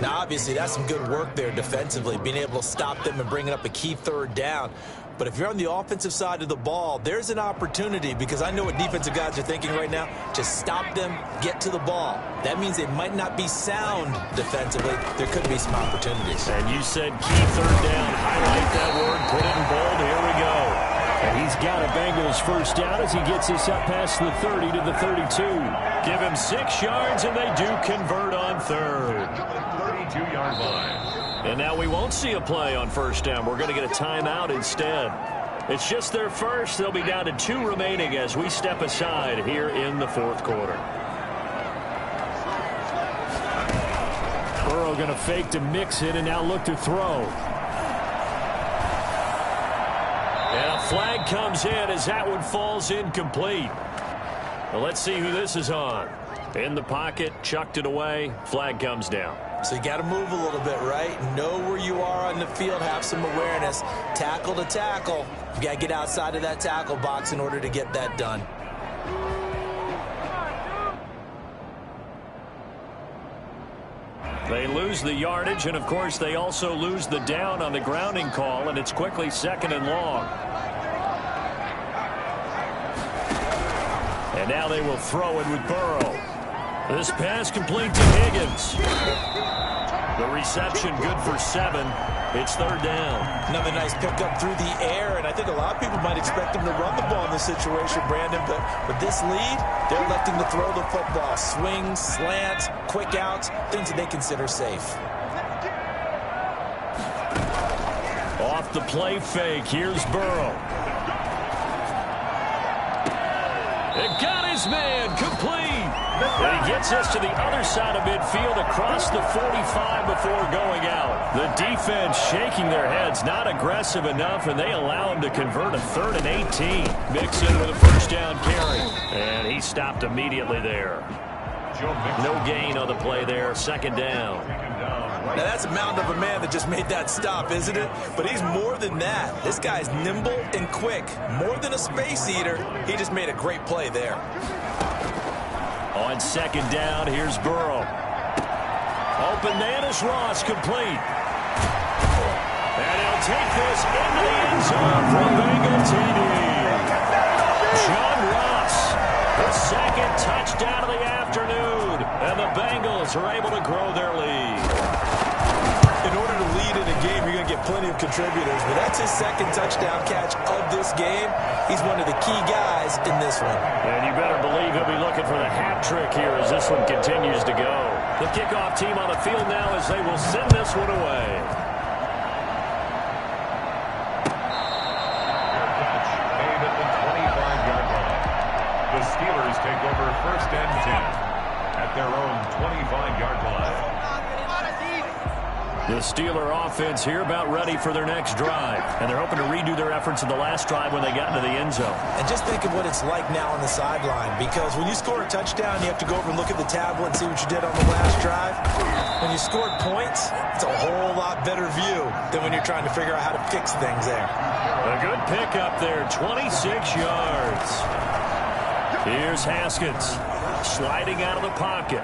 Now, obviously, that's some good work there defensively, being able to stop them and bringing up a key 3rd down. But if you're on the offensive side of the ball, there's an opportunity, because I know what defensive guys are thinking right now. Just stop them, get to the ball. That means they might not be sound defensively. There could be some opportunities. And you said key 3rd down. Highlight that word, put it in bold. Here we go. And he's got a Bengals first down as he gets this up past the 30 to the 32. Give him 6 yards, and they do convert on 3rd. 32-yard line. And now we won't see a play on first down. We're going to get a timeout instead. It's just their first. They'll be down to 2 remaining as we step aside here in the 4th quarter. Burrow going to fake to mix it and now look to throw. And a flag comes in as that one falls incomplete. Well, let's see who this is on. In the pocket, chucked it away, flag comes down. So you got to move a little bit, right? Know where you are on the field, have some awareness. Tackle to tackle. You got to get outside of that tackle box in order to get that done. They lose the yardage, and of course they also lose the down on the grounding call, and it's quickly 2nd and long. And now they will throw it with Burrow. This pass complete to Higgins. The reception good for 7. It's 3rd down. Another nice pickup through the air, and I think a lot of people might expect him to run the ball in this situation, Brandon, but with this lead, they're electing to throw the football. Swings, slants, quick outs, things that they consider safe. Off the play fake, here's Burrow. It got his man, complete. And he gets us to the other side of midfield across the 45 before going out. The defense shaking their heads, not aggressive enough, and they allow him to convert a 3rd and 18. Mixon with a first down carry. And he stopped immediately there. No gain on the play there, 2nd down. Now that's a mountain of a man that just made that stop, isn't it? But he's more than that. This guy's nimble and quick. More than a space eater. He just made a great play there. On 2nd down, here's Burrow. Open man is Ross, complete. And he'll take this into the end zone for a Bengal TD. John Ross, the 2nd touchdown of the afternoon. And the Bengals are able to grow their lead. In order to lead in a game, you're going to get plenty of contributors, but that's his 2nd touchdown catch of this game. He's one of the key guys in this one. And you better believe he'll be looking for the hat trick here as this one continues to go. The kickoff team on the field now as they will send this one away. first and 10 at their own 25-yard line. The Steeler offense here about ready for their next drive. And they're hoping to redo their efforts in the last drive when they got into the end zone. And just think of what it's like now on the sideline, because when you score a touchdown, you have to go over and look at the tablet and see what you did on the last drive. When you scored points, it's a whole lot better view than when you're trying to figure out how to fix things there. A good pickup there, 26 yards. Here's Haskins sliding out of the pocket.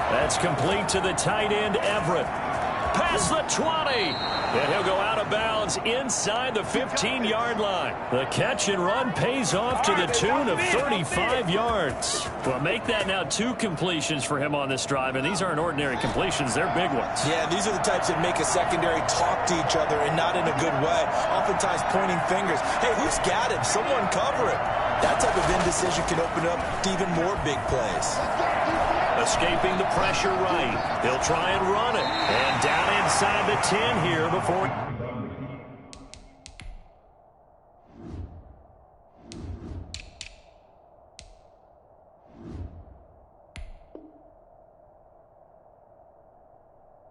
That's complete to the tight end, Everett. Past the 20. And he'll go out of bounds inside the 15-yard line. The catch and run pays off to the tune of 35 yards. Well, make that now 2 completions for him on this drive, and these aren't ordinary completions. They're big ones. Yeah, these are the types that make a secondary talk to each other, and not in a good way. Oftentimes pointing fingers. Hey, who's got him? Someone cover him. That type of indecision can open up to even more big plays. Escaping the pressure right. He'll try and run it. And down inside the 10 here before...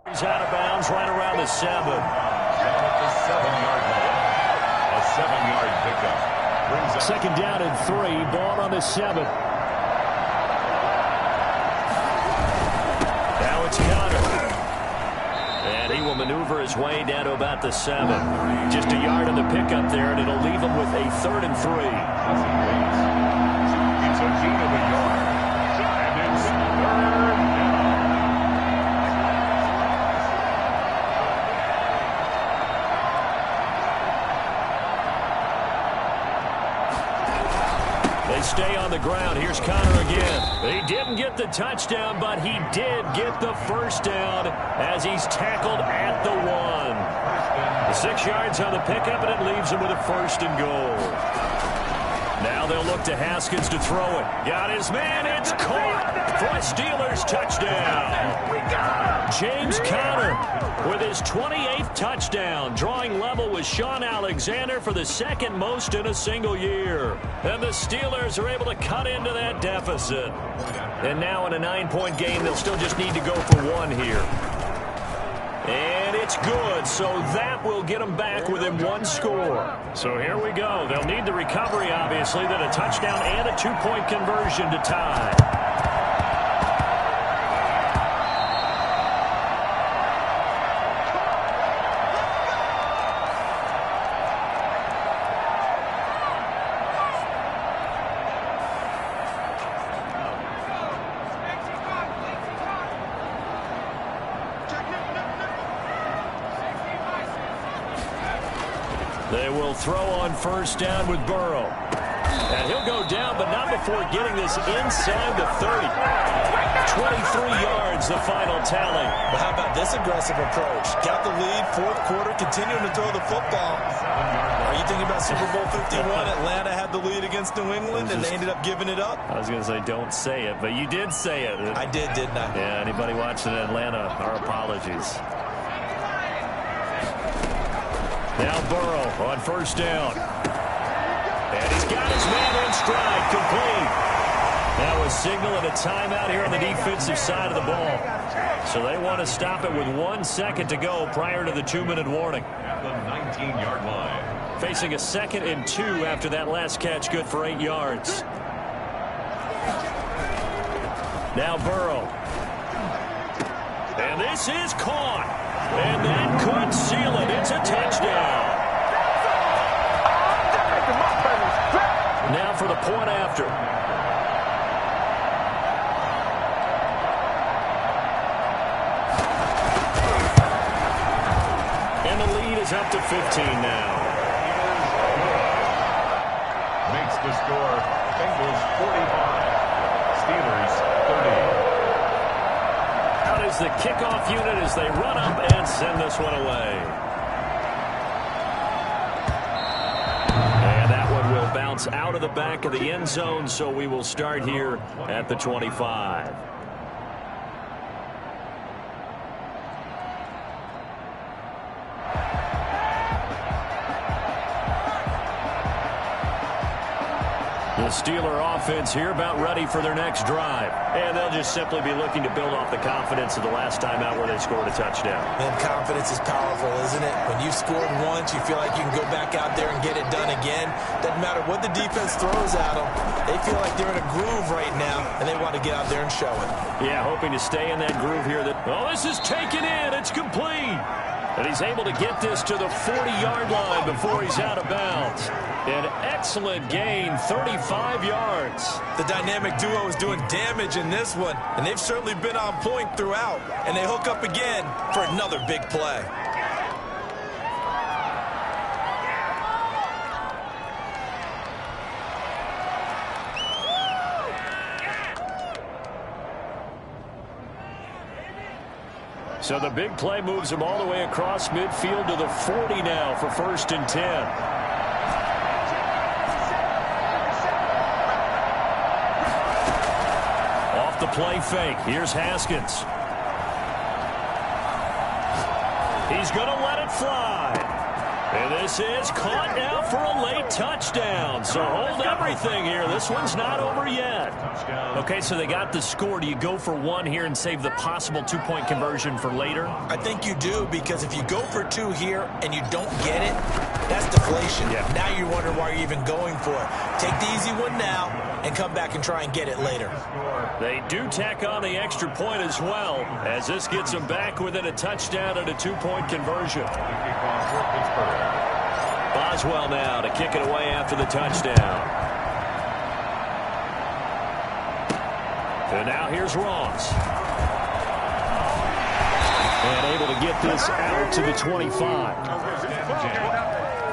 He's out of bounds right around the 7. Down at the 7-yard line. A 7-yard pickup. Brings up second down and 3. Ball on the 7. It's Connor. And he will maneuver his way down to about the 7. Just a yard on the pickup there, and it'll leave him with a 3rd and 3. It's a gain of a yard. And it's 3rd down. They stay on the ground. Here's Connor again. He didn't get the touchdown, but he did get the first down as he's tackled at the 1. The 6 yards on the pickup, and it leaves him with a 1st and goal. Now they'll look to Haskins to throw it. Got his man. It's caught for a Steelers touchdown. James Conner with his 28th touchdown, drawing level with Sean Alexander for the 2nd most in a single year. And the Steelers are able to cut into that deficit. And now in a 9-point game, they'll still just need to go for 1 here. And it's good, so that will get them back within 1 score. So here we go. They'll need the recovery, obviously, then a touchdown and a 2-point conversion to tie. They will throw on first down with Burrow. And he'll go down, but not before getting this inside the 30. 23 yards, the final tally. Well, how about this aggressive approach? Got the lead, 4th quarter, continuing to throw the football. Are you thinking about Super Bowl 51? Atlanta had the lead against New England, and they ended up giving it up. I was going to say, don't say it, but you did say it. I did, didn't I? Yeah, anybody watching in Atlanta, our apologies. Now Burrow on first down. And he's got his man in stride, complete. Now a signal and a timeout here on the defensive side of the ball. So they want to stop it with 1 second to go prior to the 2-minute warning. At the 19-yard line. Facing a 2nd and 2 after that last catch, good for 8 yards. Now Burrow. And this is caught. And that could seal it. It's a touchdown. Now for the point after. And the lead is up to 15 now. Makes the score Bengals 45, Steelers 30. Out is the kickoff unit as they run up and send this one away. And that one will bounce out of the back of the end zone, so we will start here at the 25. The Steeler offense here about ready for their next drive. And they'll just simply be looking to build off the confidence of the last time out where they scored a touchdown. And confidence is powerful, isn't it? When you've scored once, you feel like you can go back out there and get it done again. Doesn't matter what the defense throws at them. They feel like they're in a groove right now, and they want to get out there and show it. Yeah, hoping to stay in that groove here. Oh, this is taken in. It's complete. And he's able to get this to the 40-yard line before he's out of bounds. An excellent gain, 35 yards. The dynamic duo is doing damage in this one, and they've certainly been on point throughout. And they hook up again for another big play. So the big play moves him all the way across midfield to the 40 now for 1st and 10. Off the play fake. Here's Haskins. He's going to let it fly. And this is caught now for a late touchdown. So hold everything here. This one's not over yet. Okay, so they got the score. Do you go for one here and save the possible two-point conversion for later? I think you do, because if you go for two here and you don't get it, that's deflation. Yeah. Now you're wondering why you're even going for it. Take the easy one now and come back and try and get it later. They do tack on the extra point as well, as this gets them back within a touchdown and a two-point conversion. Boswell now to kick it away after the touchdown. And now here's Ross. And able to get this out to the 25.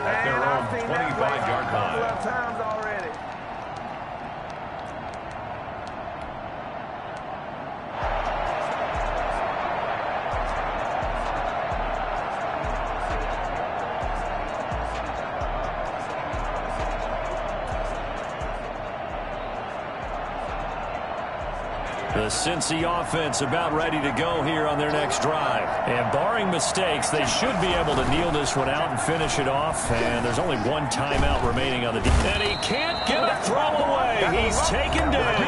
At their own 25-yard line. The Cincy offense about ready to go here on their next drive. And barring mistakes, they should be able to kneel this one out and finish it off. And there's only one timeout remaining on the defense. And he can't get a throw away. He's taken down.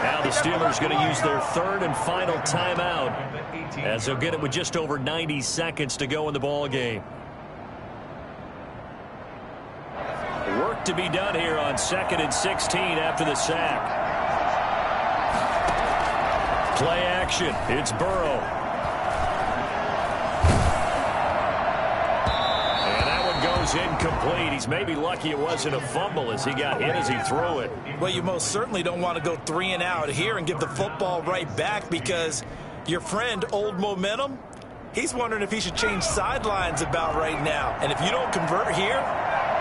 Now the Steelers going to use their third and final timeout, as they'll get it with just over 90 seconds to go in the ball game. Work to be done here on 2nd and 16 after the sack. Play action. It's Burrow. And that one goes incomplete. He's maybe lucky it wasn't a fumble as he got hit as he threw it. Well, you most certainly don't want to go 3 and out here and give the football right back, because your friend, Old Momentum, he's wondering if he should change sidelines about right now. And if you don't convert here,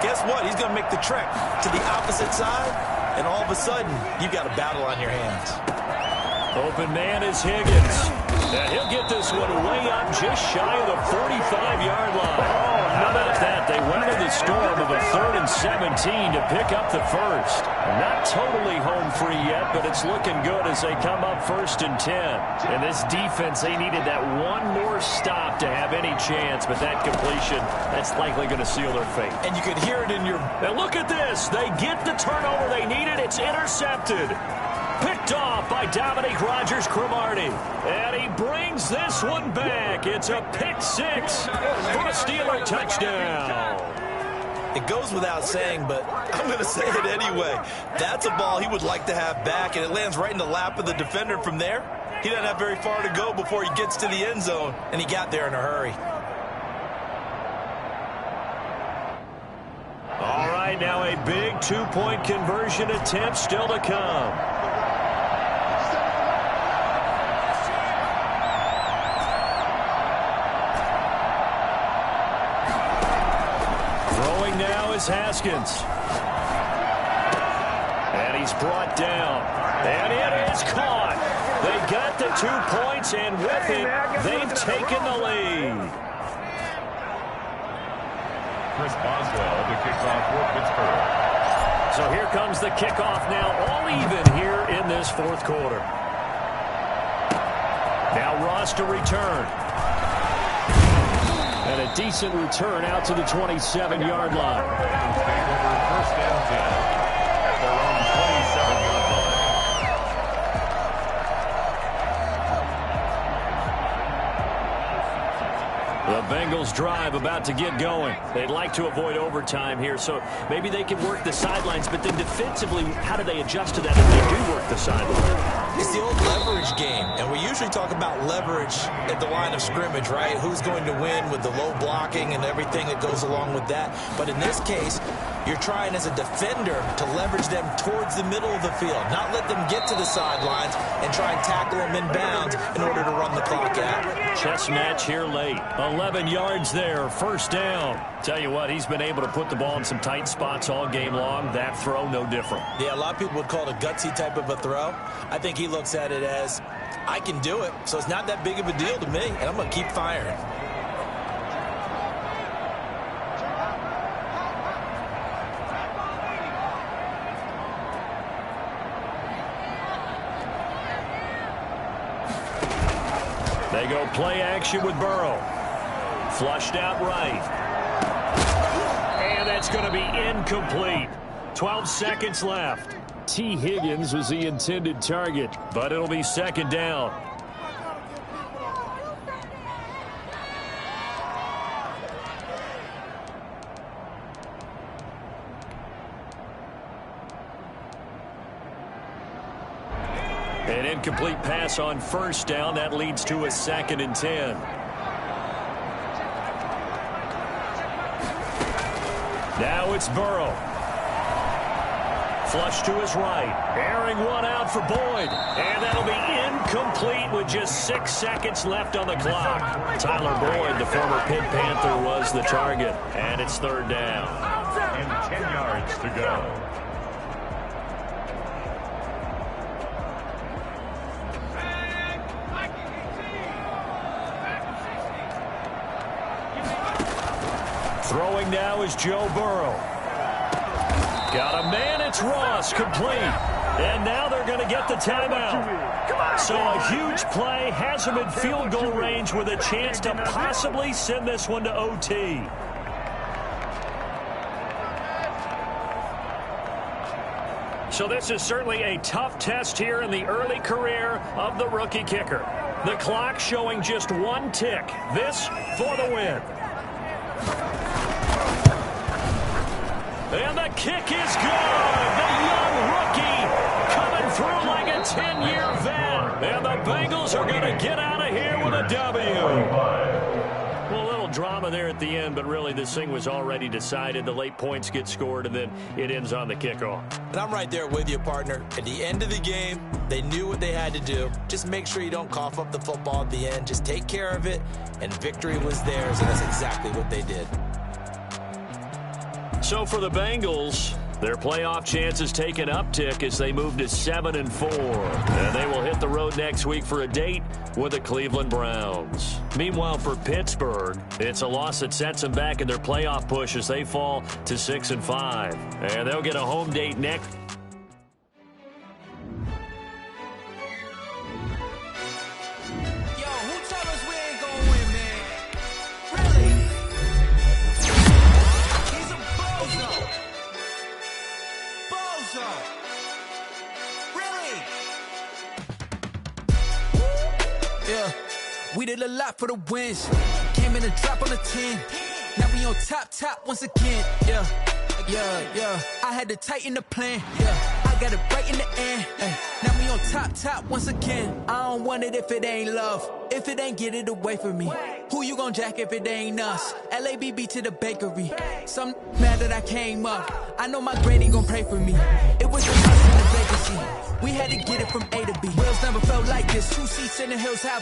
guess what? He's going to make the trek to the opposite side, and all of a sudden, you've got a battle on your hands. Open man is Higgins. And he'll get this one way up just shy of the 45-yard line. How about that? They weathered the storm of a 3rd and 17 to pick up the first. Not totally home free yet, but it's looking good as they come up 1st and 10. And this defense, they needed that one more stop to have any chance, but that completion, that's likely going to seal their fate. And you could hear it in your... And look at this. They get the turnover they needed. It's intercepted. Picked off by Dominique Rodgers-Cromartie. And he brings this one back. It's a pick six for a Steeler touchdown. It goes without saying, but I'm going to say it anyway. That's a ball he would like to have back, and it lands right in the lap of the defender from there. He doesn't have very far to go before he gets to the end zone, and he got there in a hurry. All right, now a big two-point conversion attempt still to come. Is Haskins. And he's brought down. And it is caught. They got the 2 points, and with it, they've taken the lead. Chris Boswell to kick off for Pittsburgh. So here comes the kickoff now, all even here in this 4th quarter. Now Ross to return. And a decent return out to the 27-yard line. Take over 1st and 10 at their own Bengals drive about to get going. They'd like to avoid overtime here, so maybe they can work the sidelines, but then defensively, how do they adjust to that if they do work the sideline? It's the old leverage game, and we usually talk about leverage at the line of scrimmage, right? Who's going to win with the low blocking and everything that goes along with that. But in this case, you're trying as a defender to leverage them towards the middle of the field, not let them get to the sidelines and try and tackle them inbounds in order to run the clock out. Chess match here late. 11 yards there, first down. Tell you what, he's been able to put the ball in some tight spots all game long. That throw, no different. Yeah, a lot of people would call it a gutsy type of a throw. I think he looks at it as, I can do it, so it's not that big of a deal to me, and I'm going to keep firing. They go play action with Burrow. Flushed out right. And that's going to be incomplete. 12 seconds left. T. Higgins was the intended target, but it'll be second down. An incomplete pass on first down. That leads to a 2nd and 10. Now it's Burrow. Flush to his right. Airing one out for Boyd. And that'll be incomplete with just 6 seconds left on the clock. Tyler Boyd, the former Pitt Panther, was the target. And it's 3rd down. And 10 yards to go. Throwing now is Joe Burrow. Got a man, it's Ross, complete. And now they're going to get the timeout. So a huge play has them in field goal range with a chance to possibly send this one to OT. So this is certainly a tough test here in the early career of the rookie kicker. The clock showing just 1 tick. This for the win. And the kick is good. The young rookie coming through like a 10-year vet. And the Bengals are going to get out of here with a W. Well, a little drama there at the end, but really this thing was already decided. The late points get scored, and then it ends on the kickoff. And I'm right there with you, partner. At the end of the game, they knew what they had to do. Just make sure you don't cough up the football at the end. Just take care of it, and victory was theirs, and that's exactly what they did. So for the Bengals, their playoff chances take an uptick as they move to 7-4. And they will hit the road next week for a date with the Cleveland Browns. Meanwhile, for Pittsburgh, it's a loss that sets them back in their playoff push as they fall to 6-5. And they'll get a home date next. We did a lot for the wins. Came in and drop on the 10. Now we on top once again. Yeah. I had to tighten the plan. Yeah. I got it right in the end. Now we on top once again. I don't want it if it ain't love. If it ain't, get it away from me. Who you gon' jack if it ain't us? LABB to the bakery. Some mad that I came up. I know my granny gon' pray for me. It was just us in the vacancy. We had to get it from A to B. Wheels never felt like this. 2 seats in the hills, how